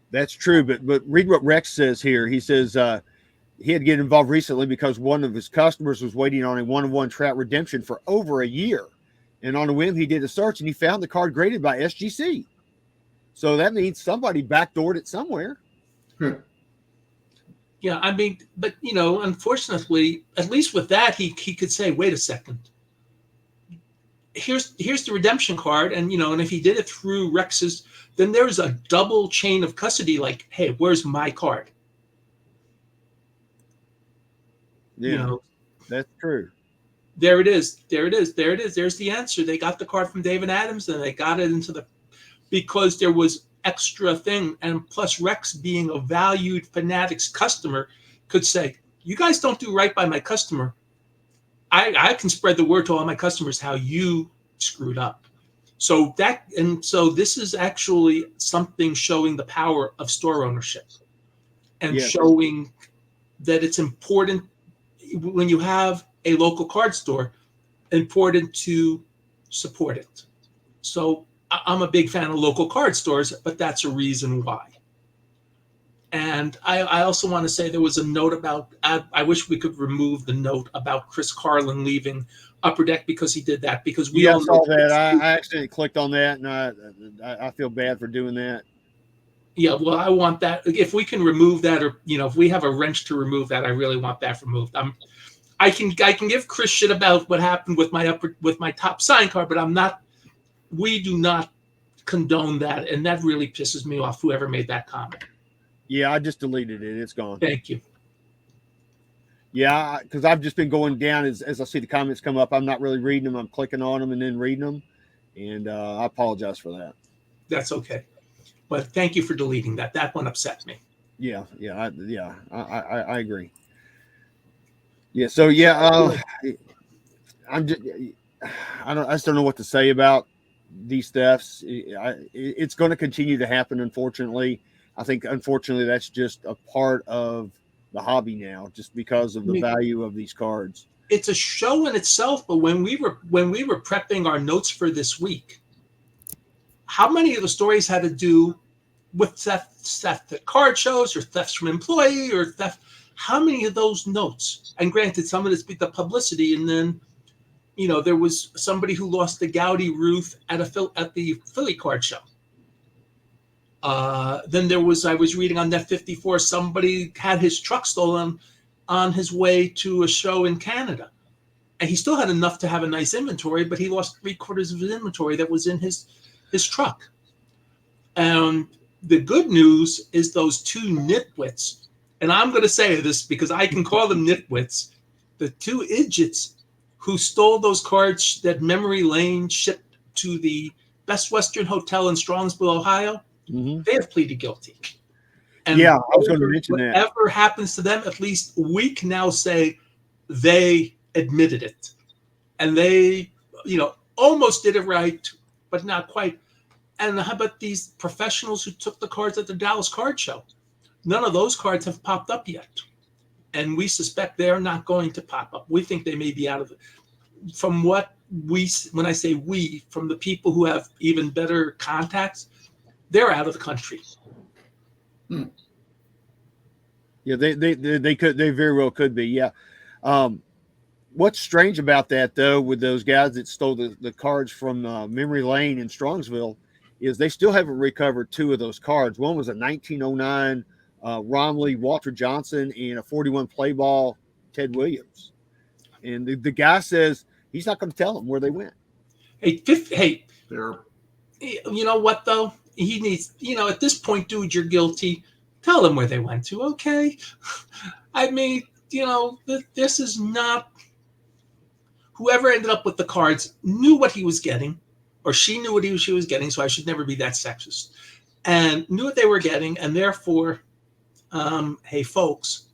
That's true, but read what Rex says here. He says he had to get involved recently because one of his customers was waiting on a one-on-one trout redemption for over a year, and on a whim he did a search and he found the card graded by SGC. So that means somebody backdoored it somewhere. Yeah, I mean, but unfortunately, at least with that, he could say, "Wait a second. Here's the redemption card," and if he did it through Rex's, then there's a double chain of custody. Like, hey, where's my card? Yeah, that's true. There it is. There's the answer. They got the card from David Adams, and they got it because there was extra thing, and plus Rex, being a valued Fanatics customer, could say, "You guys don't do right by my customer. I can spread the word to all my customers how you screwed up." So this is actually something showing the power of store ownership, and showing that it's important when you have a local card store, important to support it. So I'm a big fan of local card stores, but that's a reason why. And I also want to say there was a note about, I wish we could remove the note about Chris Carlin leaving Upper Deck because he did that, because we all saw that. I actually clicked on that, and I feel bad for doing that. Yeah, well, I want that. If we can remove that, or if we have a wrench to remove that, I really want that removed. I can give Chris shit about what happened with my top sign card, but we do not condone that, and that really pisses me off, whoever made that comment. Yeah, I just deleted it. It's gone. Thank you. Yeah, because I've just been going down as I see the comments come up. I'm not really reading them. I'm clicking on them and then reading them, and I apologize for that. That's okay, but thank you for deleting that. That one upset me. Yeah, I agree. Yeah, so yeah, I just don't know what to say about these thefts. It's going to continue to happen, unfortunately. I think, unfortunately, that's just a part of the hobby now, just because of the value of these cards. It's a show in itself, but when we were prepping our notes for this week, how many of the stories had to do with theft at card shows, or thefts from employee, or theft? How many of those notes? And granted, some of this be the publicity, and then there was somebody who lost the Gaudi Ruth at the Philly card show. Then I was reading on Net 54, somebody had his truck stolen on his way to a show in Canada. And he still had enough to have a nice inventory, but he lost 3/4 of his inventory that was in his truck. And the good news is those two nitwits, and I'm going to say this because I can call them nitwits, the two idiots who stole those cards that Memory Lane shipped to the Best Western Hotel in Strongsville, Ohio, they have pleaded guilty. And yeah, I was going to mention that. Whatever happens to them, at least we can now say they admitted it. And they, almost did it right, but not quite. And how about these professionals who took the cards at the Dallas Card Show? None of those cards have popped up yet. And we suspect they're not going to pop up. We think they may be out of it. From what when I say we, from the people who have even better contacts, they're out of the country. Yeah, they very well could be. Yeah. What's strange about that, though, with those guys that stole the cards from Memory Lane in Strongsville, is they still haven't recovered two of those cards. One was a 1909 Romley Walter Johnson and a 41 play ball Ted Williams. And the guy says he's not going to tell them where they went. Hey, you know what, though? He needs, at this point, dude, you're guilty. Tell them where they went to, okay? I mean, this is not... Whoever ended up with the cards knew what he was getting, or she knew what she was getting, so I should never be that sexist, and knew what they were getting, and therefore, hey, folks,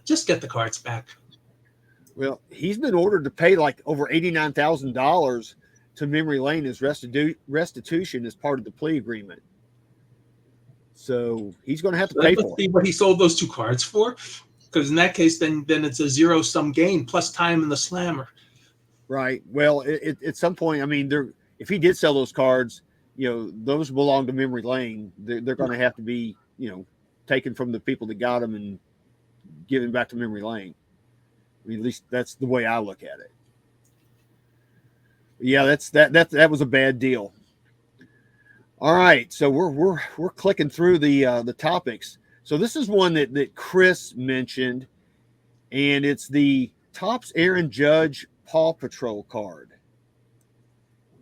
just get the cards back. Well, he's been ordered to pay like over $89,000 to Memory Lane as restitution as part of the plea agreement. So he's going to have to pay for it. See what he sold those two cards for. Because in that case, then it's a zero-sum gain plus time in the slammer. Right. Well, at some point, I mean, if he did sell those cards, those belong to Memory Lane. They're going to have to be, taken from the people that got them and given back to Memory Lane. I mean, at least that's the way I look at it. Yeah, that was a bad deal. All right, so we're clicking through the topics. So this is one that Chris mentioned, and it's the Topps Aaron Judge Paw Patrol card.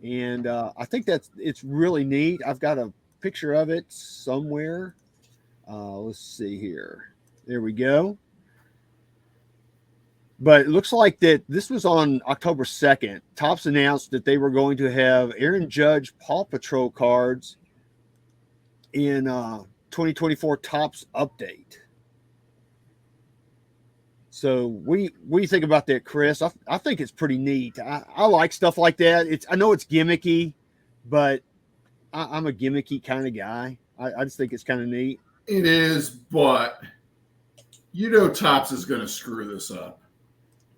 And I think it's really neat. I've got a picture of it somewhere. Let's see here. There we go. But it looks like that this was on October 2nd. Topps announced that they were going to have Aaron Judge Paw Patrol cards in 2024 Topps update. So what do you think about that, Chris? I think it's pretty neat. I like stuff like that. I know it's gimmicky, but I'm a gimmicky kind of guy. I just think it's kind of neat. It is, but Topps is going to screw this up.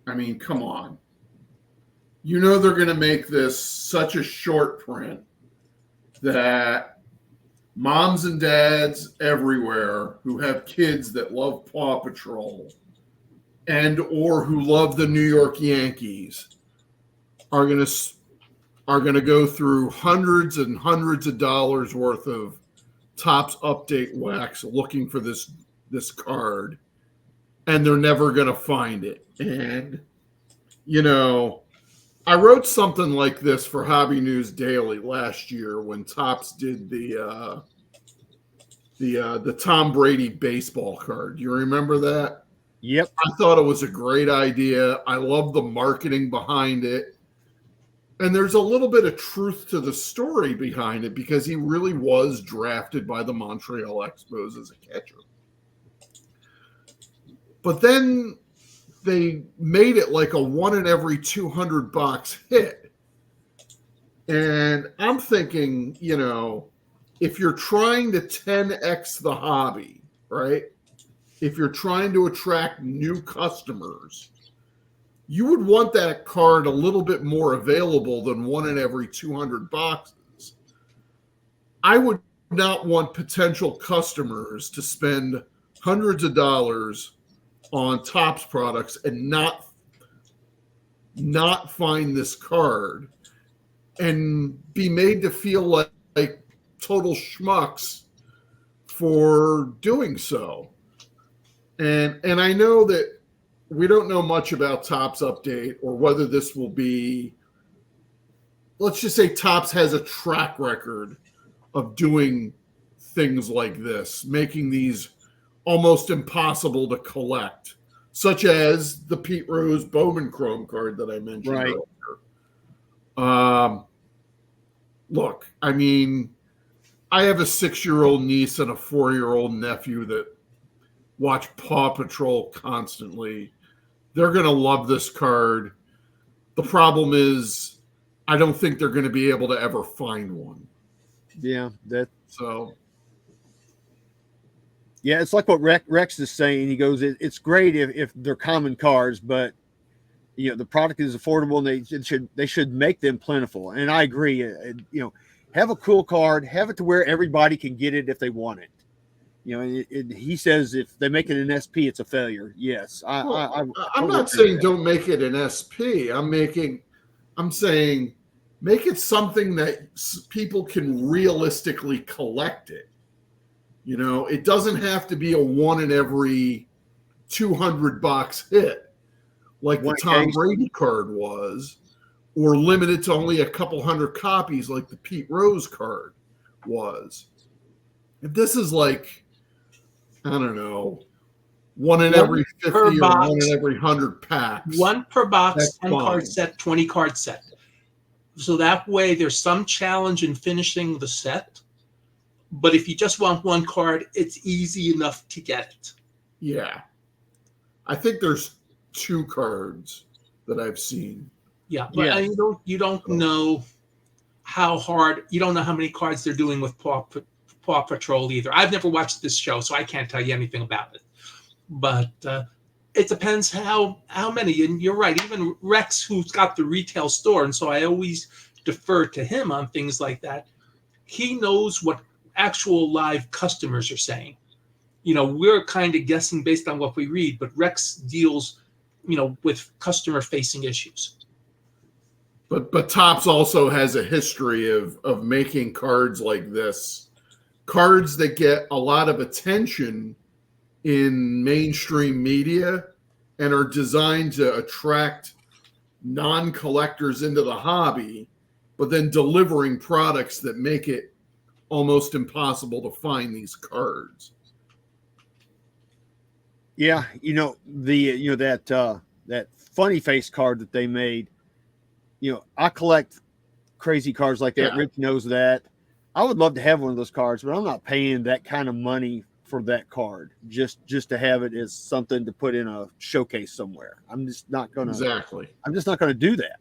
I mean, come on. They're going to make this such a short print that moms and dads everywhere who have kids that love Paw Patrol and or who love the New York Yankees are going to go through hundreds and hundreds of dollars worth of Topps update wax looking for this card, and they're never going to find it. And I wrote something like this for Hobby News Daily last year when Topps did the Tom Brady baseball card. You remember that? Yep. I thought it was a great idea. I love the marketing behind it. And there's a little bit of truth to the story behind it because he really was drafted by the Montreal Expos as a catcher. But then they made it like a 1 in every 200 box hit. And I'm thinking, if you're trying to 10x the hobby, right? If you're trying to attract new customers, you would want that card a little bit more available than 1 in every 200 boxes. I would not want potential customers to spend hundreds of dollars on Topps products and not find this card and be made to feel like total schmucks for doing so. And I know that we don't know much about Topps Update or whether this will be, let's just say Topps has a track record of doing things like this, making these almost impossible to collect, such as the Pete Rose Bowman Chrome card that I mentioned Right. earlier. Look, I mean, I have a 6-year-old niece and a 4-year-old nephew that watch Paw Patrol constantly. They're going to love this card. The problem is, I don't think they're going to be able to ever find one. Yeah, So, yeah, it's like what Rex is saying. He goes, it's great if they're common cards, but the product is affordable and they should make them plentiful. And I agree. Have a cool card, have it to where everybody can get it if they want it. He says if they make it an SP, it's a failure. Yes, I'm totally not agree saying don't make it an SP. I'm saying make it something that people can realistically collect it. It doesn't have to be a one in every 200 box hit like the Tom Brady card was, or limited to only a couple hundred copies like the Pete Rose card was. If this is like, I don't know, one in every 50 or box, one in every 100 packs. One per box, 10 fine. card set, 20 card set. So that way there's some challenge in finishing the set. But if you just want one card, it's easy enough to get it. Yeah. I think there's 2 cards that I've seen. Yeah, but you don't know how hard, you don't know how many cards they're doing with Paw Patrol either. I've never watched this show, so I can't tell you anything about it. But it depends how many. And you're right, even Rex, who's got the retail store, and so I always defer to him on things like that. He knows what actual live customers are saying. We're kind of guessing based on what we read, but Rex deals, with customer-facing issues. But Topps also has a history of making cards like this, cards that get a lot of attention in mainstream media and are designed to attract non-collectors into the hobby, but then delivering products that make it almost impossible to find these cards. Yeah, that funny face card that they made. I collect crazy cards like that. Yeah. Rich knows that. I would love to have one of those cards, but I'm not paying that kind of money for that card just to have it as something to put in a showcase somewhere. I'm just not gonna do that.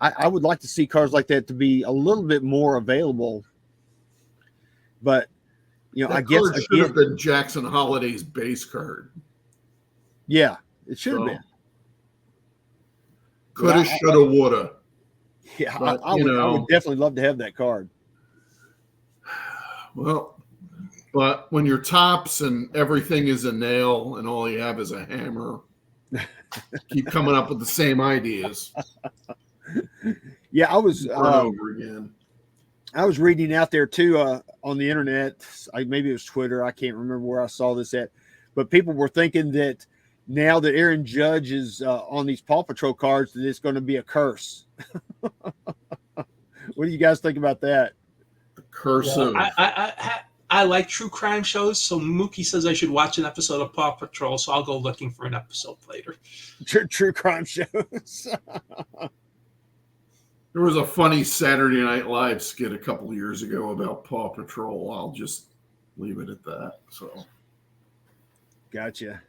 I would like to see cards like that to be a little bit more available. But I guess it should have been Jackson Holiday's base card. Yeah, it should have been. Coulda, shoulda, woulda. Yeah, but, I would definitely love to have that card. Well, but when you're Topps and everything is a nail and all you have is a hammer, keep coming up with the same ideas. Yeah, I was over again. I was reading out there too on the internet. Maybe it was Twitter. I can't remember where I saw this at, but people were thinking that now that Aaron Judge is on these Paw Patrol cards, that it's going to be a curse. What do you guys think about that? The curse of. I like true crime shows, so Mookie says I should watch an episode of Paw Patrol, so I'll go looking for an episode later. True crime shows. There was a funny Saturday Night Live skit a couple of years ago about Paw Patrol. I'll just leave it at that. So, gotcha.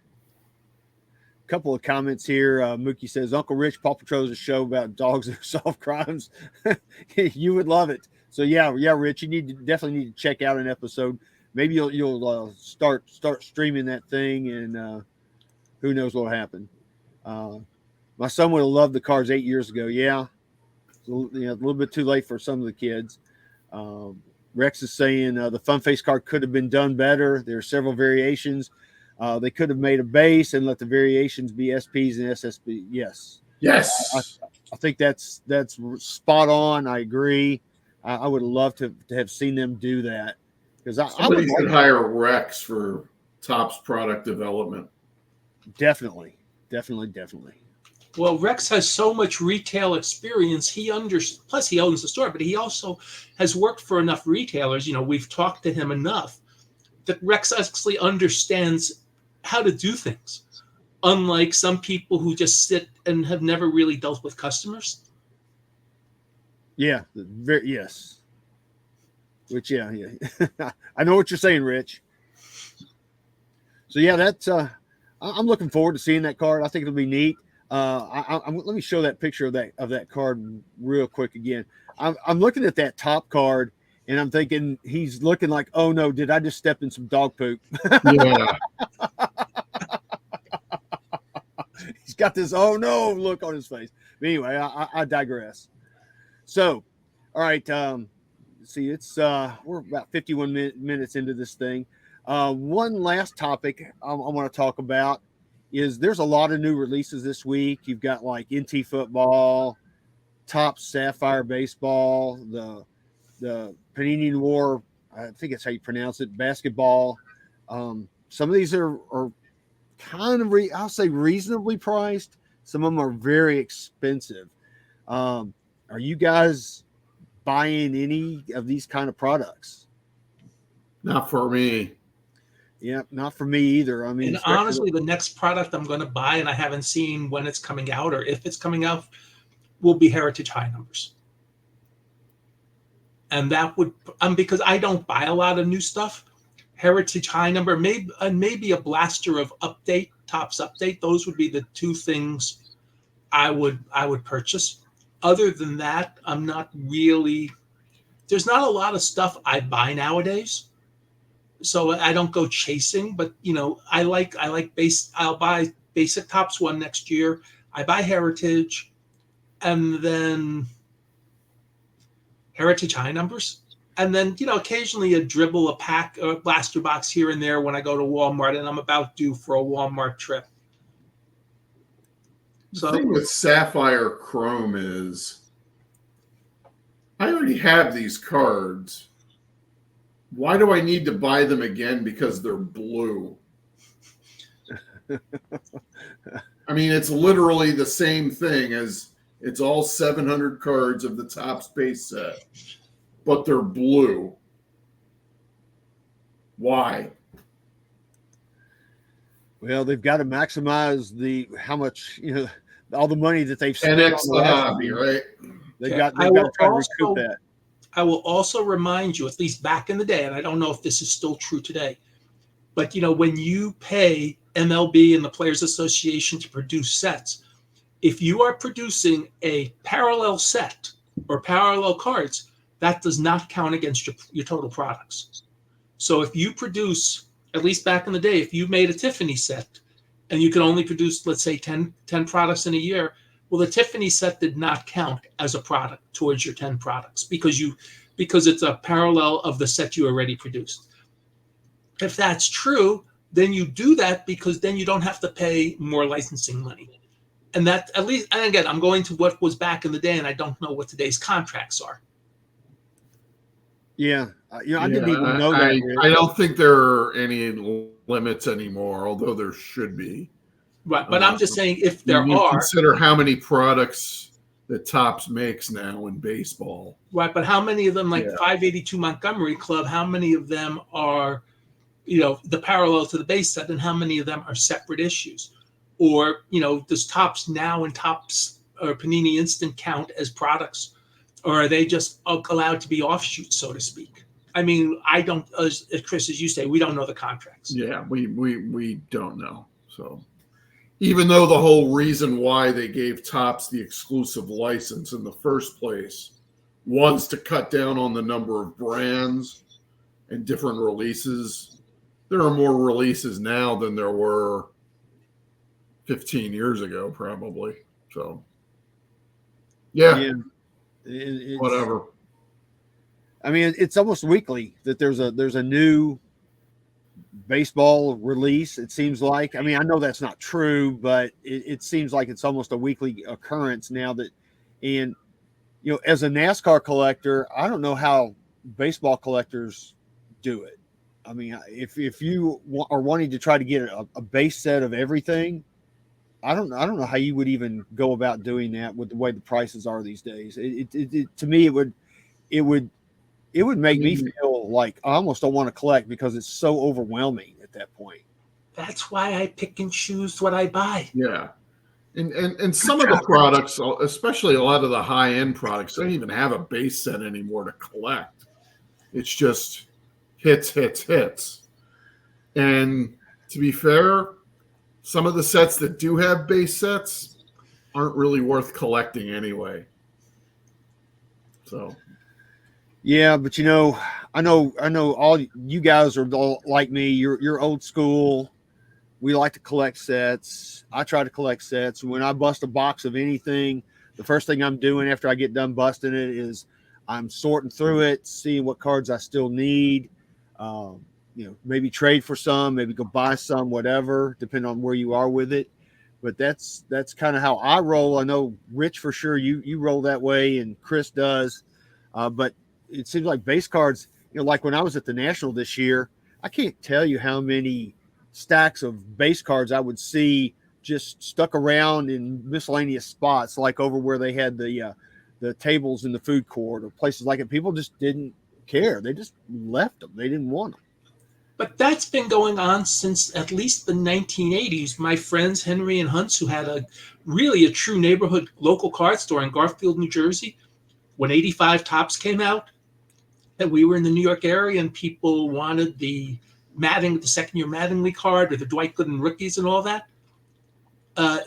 Couple of comments here. Mookie says, Uncle Rich, Paw Patrol is a show about dogs that solve crimes. You would love it. So yeah, Rich, you definitely need to check out an episode. Maybe you'll start streaming that thing, and who knows what'll happen. My son would have loved the cards 8 years ago. Yeah, a little bit too late for some of the kids. Rex is saying the fun face card could have been done better. There are several variations. They could have made a base and let the variations be SPs and SSB. Yes. I think that's spot on. I agree. I would love to have seen them do that, because somebody should hire Rex for Topps product development. Definitely, definitely, definitely. Well, Rex has so much retail experience. Plus he owns the store, but he also has worked for enough retailers. We've talked to him enough that Rex actually understands how to do things, unlike some people who just sit and have never really dealt with customers. Yeah, very yes. Which yeah. I know what you're saying, Rich. So yeah, that's I'm looking forward to seeing that card. I think it'll be neat. Let me show that picture of that card real quick again. I'm looking at that top card and I'm thinking he's looking like, oh no, did I just step in some dog poop? Yeah. He's got this oh no look on his face. But anyway, I digress. So, all right. See, it's we're about 51 minutes into this thing. One last topic I want to talk about is there's a lot of new releases this week. You've got like NT football, Top Sapphire baseball, the Panini War. I think that's how you pronounce it. Basketball. Some of these are kind of I'll say reasonably priced. Some of them are very expensive. Are you guys buying any of these kind of products? Not for me. Yeah, not for me either. I mean, And honestly, the next product I'm going to buy, and I haven't seen when it's coming out or if it's coming out, will be Heritage High numbers. And that would, because I don't buy a lot of new stuff. Heritage High number, maybe a blaster of update, Topps update. Those would be the two things I would purchase. Other than that, I'm not really. There's not a lot of stuff I buy nowadays, so I don't go chasing. But I like base. I'll buy basic Topps one next year. I buy Heritage, and then Heritage High numbers. And then, occasionally a dribble, a pack, a blaster box here and there when I go to Walmart and I'm about due for a Walmart trip. The thing with Sapphire Chrome is I already have these cards. Why do I need to buy them again because they're blue? I mean, it's literally the same thing as it's all 700 cards of the Topps base set, but they're blue. Why? Well, they've got to maximize how much all the money that they've spent 10x on the hobby, right? They've got to try to recoup that. I will also remind you, at least back in the day, and I don't know if this is still true today, but when you pay MLB and the Players Association to produce sets, if you are producing a parallel set or parallel cards, that does not count against your total products. So if you produce, at least back in the day, if you made a Tiffany set and you could only produce, let's say, 10 products in a year, well, the Tiffany set did not count as a product towards your 10 products because it's a parallel of the set you already produced. If that's true, then you do that because then you don't have to pay more licensing money. And that, at least, and again, I'm going to what was back in the day, and I don't know what today's contracts are. Yeah. I didn't even know that. I don't think there are any limits anymore, although there should be. Right. But I'm just saying if there are. Consider how many products that Topps makes now in baseball. Right. But how many of them, like 582 Montgomery Club, how many of them are, the parallel to the base set, and how many of them are separate issues? Or, does Topps Now and Topps or Panini Instant count as products? Or are they just allowed to be offshoots, so to speak? I mean, I don't, as Chris, as you say, we don't know the contracts. Yeah, we don't know. So even though the whole reason why they gave Topps the exclusive license in the first place was to cut down on the number of brands and different releases, there are more releases now than there were 15 years ago, probably. So, yeah. Whatever. I mean, it's almost weekly that there's a new baseball release. It seems like. I mean, I know that's not true, but it seems like it's almost a weekly occurrence now. And as a NASCAR collector, I don't know how baseball collectors do it. I mean, if you are wanting to try to get a base set of everything, I don't know how you would even go about doing that with the way the prices are these days. To me, it would I make me mean, feel like I almost don't want to collect because it's so overwhelming at that point. That's why I pick and choose what I buy. yeah. And some of the products, especially a lot of the high end products, don't even have a base set anymore to collect. It's just hits, hits, hits. And to be fair, some of the sets that do have base sets aren't really worth collecting anyway. So Yeah, but I know all you guys are all like me. You're old school. We like to collect sets. I try to collect sets. When I bust a box of anything, the first thing I'm doing after I get done busting it is I'm sorting through it, seeing what cards I still need. Maybe trade for some, maybe go buy some, whatever, depending on where you are with it. But that's kind of how I roll. I know Rich for sure you roll that way, and Chris does. But it seems like base cards, like when I was at the National this year, I can't tell you how many stacks of base cards I would see just stuck around in miscellaneous spots, like over where they had the tables in the food court or places like it. People just didn't care. They just left them. They didn't want them. But that's been going on since at least the 1980s. My friends Henry and Huntz, who had a true neighborhood local card store in Garfield, New Jersey, when 85 Tops came out, that we were in the New York area and people wanted the second year Mattingly card or the Dwight Gooden rookies and all that.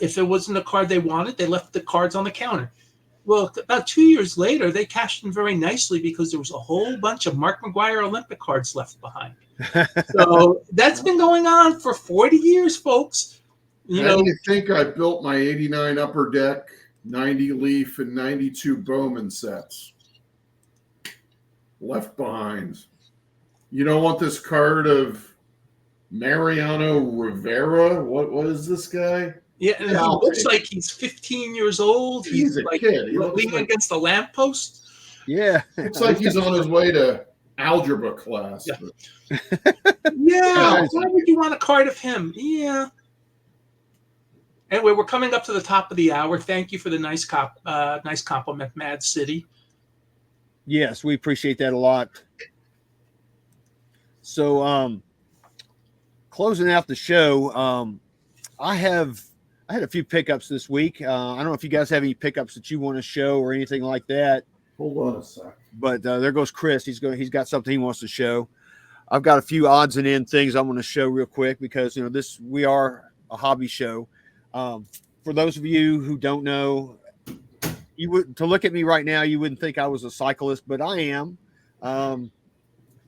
If there wasn't a card they wanted, they left the cards on the counter. Well, about 2 years later, they cashed in very nicely because there was a whole bunch of Mark McGuire Olympic cards left behind. So that's been going on for 40 years, folks. how do you think I built my 89 Upper Deck, 90 Leaf, and 92 Bowman sets? Left behind. You don't want this card of Mariano Rivera? What is this guy? Yeah, and he looks like he's 15 years old. He's a like kid. He looks leaning like, against the lamppost. Yeah. looks like he's on his way to algebra class. Yeah. Yeah. Why would you want a card of him? Yeah. Anyway, we're coming up to the top of the hour. Thank you for the nice compliment, Mad City. Yes, we appreciate that a lot. So, closing out the show, I had a few pickups this week. I don't know if you guys have any pickups that you want to show or anything like that. Hold on a sec. But there goes Chris. He's got something he wants to show. I've got a few odds and end things I'm going to show real quick because we are a hobby show. For those of you who don't know, to look at me right now, you wouldn't think I was a cyclist, but I am. A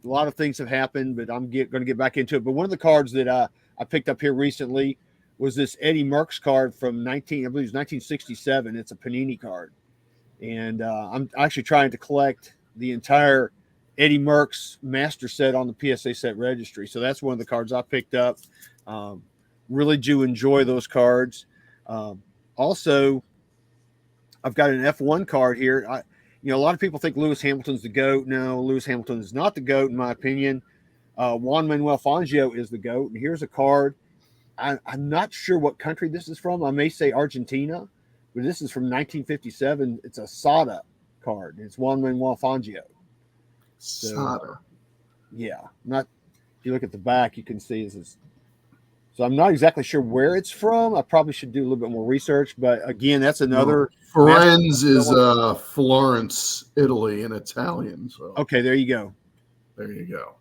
lot of things have happened, but I'm going to get back into it. But one of the cards that I picked up here recently was this Eddie Merckx card from 1967. It's a Panini card. And I'm actually trying to collect the entire Eddie Merckx master set on the PSA set registry. So that's one of the cards I picked up. Really do enjoy those cards. Also, I've got an F1 card here. A lot of people think Lewis Hamilton's the GOAT. No, Lewis Hamilton is not the GOAT, in my opinion. Juan Manuel Fangio is the GOAT. And here's a card. I'm not sure what country this is from. I may say Argentina, but this is from 1957. It's a Sada card. It's Juan Manuel Fangio. Sada. Yeah. If you look at the back, you can see this is. So I'm not exactly sure where it's from. I probably should do a little bit more research. But again, that's another. Firenze is Florence, Italy in Italian. So okay, there you go. There you go.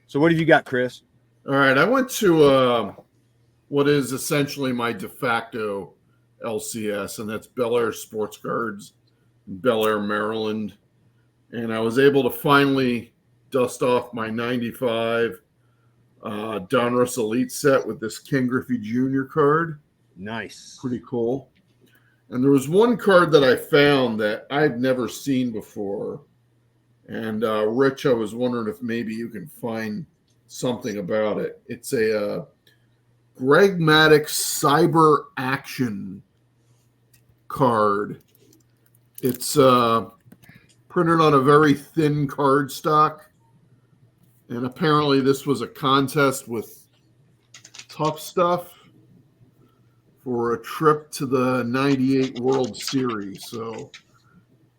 So what have you got, Chris? All right, I went to what is essentially my de facto LCS, and that's Bel Air Sports Cards in Bel Air, Maryland. And I was able to finally dust off my 95 Donruss Elite set with this Ken Griffey Jr. card. Nice. Pretty cool. And there was one card that I found that I've never seen before. And Rich, I was wondering if maybe you can find something about it. It's a Greg Maddux Cyber Action card. It's printed on a very thin cardstock. And apparently this was a contest with Tough Stuff for a trip to the 98 World Series. So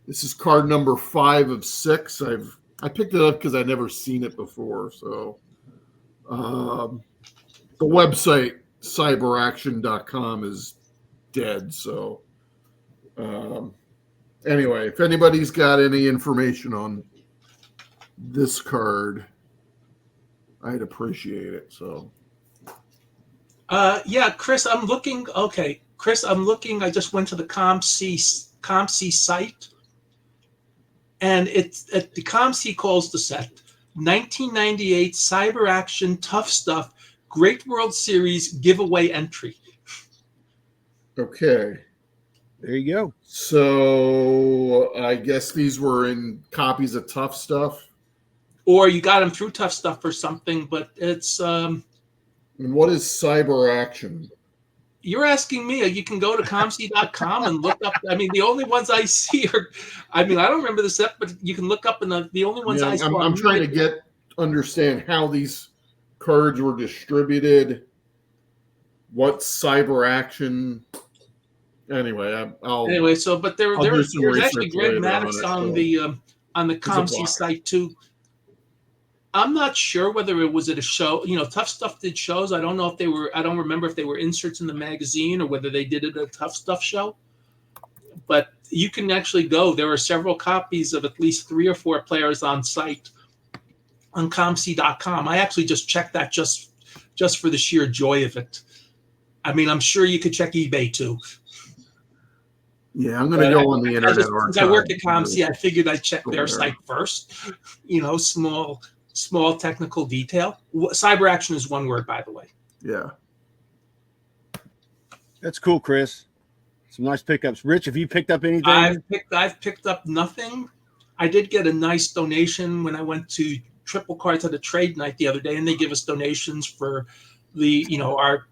this is card number 5 of 6. I picked it up because I'd never seen it before. So the website cyberaction.com is dead. So anyway, if anybody's got any information on this card, I'd appreciate it. So yeah, Chris, I'm looking. Okay, Chris, I'm looking. I just went to the ComC site, and the ComC calls the set 1998 Cyber Action Tough Stuff Great World Series giveaway entry. okay. There you go. So I guess these were in copies of Tough Stuff. Or you got them through Tough Stuff or something, but it's And what is Cyber Action? you're asking me. You can go to comc.com and look up. I mean, the only ones I see are, I mean, I don't remember the set, but you can look up, and the only ones I saw. I'm trying to understand how these cards were distributed. What Cyber Action? Anyway, Anyway, so but there's actually Greg later Maddox on the ComC site too. I'm not sure whether it was at a show. You know, Tough Stuff did shows. I don't know if they were. I don't remember if they were inserts in the magazine or whether they did it at a Tough Stuff show. But you can actually go. There are several copies of at least 3 or 4 players on site on comc.com. I actually just checked that just for the sheer joy of it. I mean, I'm sure you could check eBay too. Yeah, I'm going to go on the internet. Since I work at ComC, I figured I'd check their site first. You know, small technical detail. Cyber Action is one word, by the way. Yeah. That's cool, Chris. Some nice pickups. Rich, have you picked up anything? I've picked up nothing. I did get a nice donation when I went to Triple Cards at a trade night the other day, and they give us donations for the, our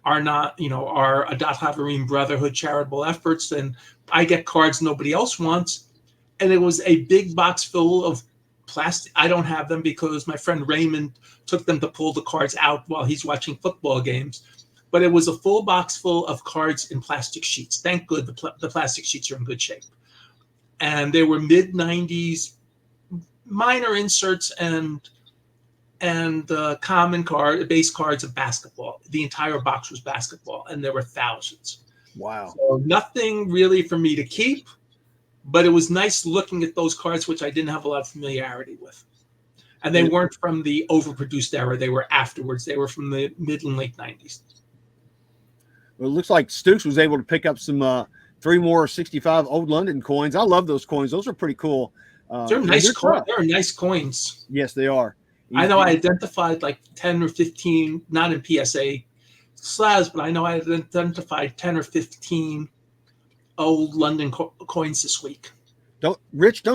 Adat Haverim Brotherhood charitable efforts, and I get cards nobody else wants. And it was a big box full of plastic. I don't have them because my friend Raymond took them to pull the cards out while he's watching football games. But it was a full box full of cards in plastic sheets. Thank good the plastic sheets are in good shape. And they were mid-90s minor inserts and common base cards of basketball. The entire box was basketball, and there were thousands. Wow. So nothing really for me to keep, but it was nice looking at those cards, which I didn't have a lot of familiarity with. And they weren't from the overproduced era. They were afterwards. They were from the mid and late 90s. Well, it looks like Stooks was able to pick up some 3 more 65 Old London coins. I love those coins. Those are pretty cool. They're nice coins. They're nice coins. Yes, they are. I know I identified like 10 or 15, not in PSA slabs, but I know I identified 10 or 15 Old London coins this week. Don't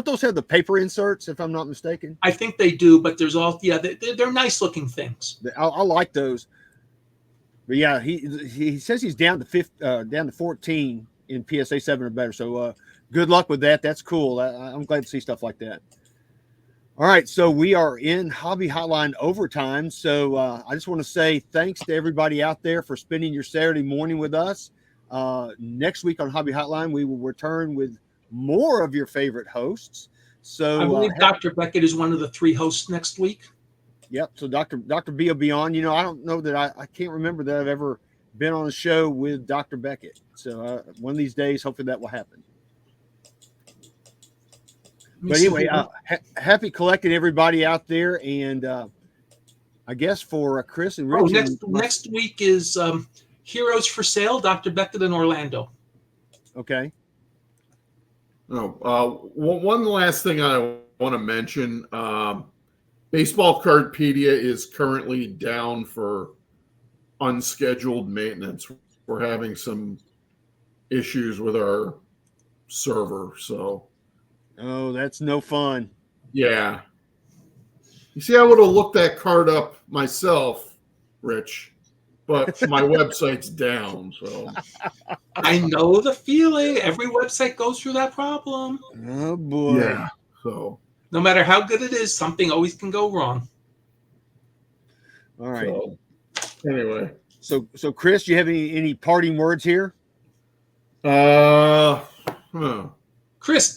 those have the paper inserts, if I'm not mistaken? I think they do, but there's they're nice looking things. I like those. But yeah, he says he's down to 14 in PSA 7 or better. So good luck with that. That's cool. I'm glad to see stuff like that. All right, so we are in Hobby Hotline overtime. So I just want to say thanks to everybody out there for spending your Saturday morning with us. Next week on Hobby Hotline, we will return with more of your favorite hosts. So I believe Dr. Beckett is one of the 3 hosts next week. Yep. So Dr. B will be on. I don't know that I can't remember that I've ever been on a show with Dr. Beckett. So one of these days, hopefully that will happen. But anyway, happy collecting everybody out there. And I guess for Chris and Rich. Next week is Heroes for Sale, Dr. Beckett in Orlando. Okay. One last thing I want to mention. Baseball Cardpedia is currently down for unscheduled maintenance. We're having some issues with our server. So. Oh, that's no fun. Yeah. You see, I would have looked that card up myself, Rich, but my website's down. So I know the feeling. Every website goes through that problem. Oh boy. Yeah. So no matter how good it is, something always can go wrong. All right. So anyway, So Chris, do you have any parting words here? huh. Chris,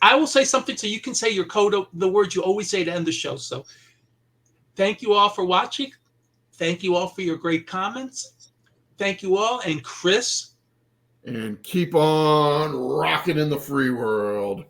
I will say something so you can say your code of the words you always say to end the show. So thank you all for watching. Thank you all for your great comments. Thank you all. And Chris. And keep on rocking in the free world.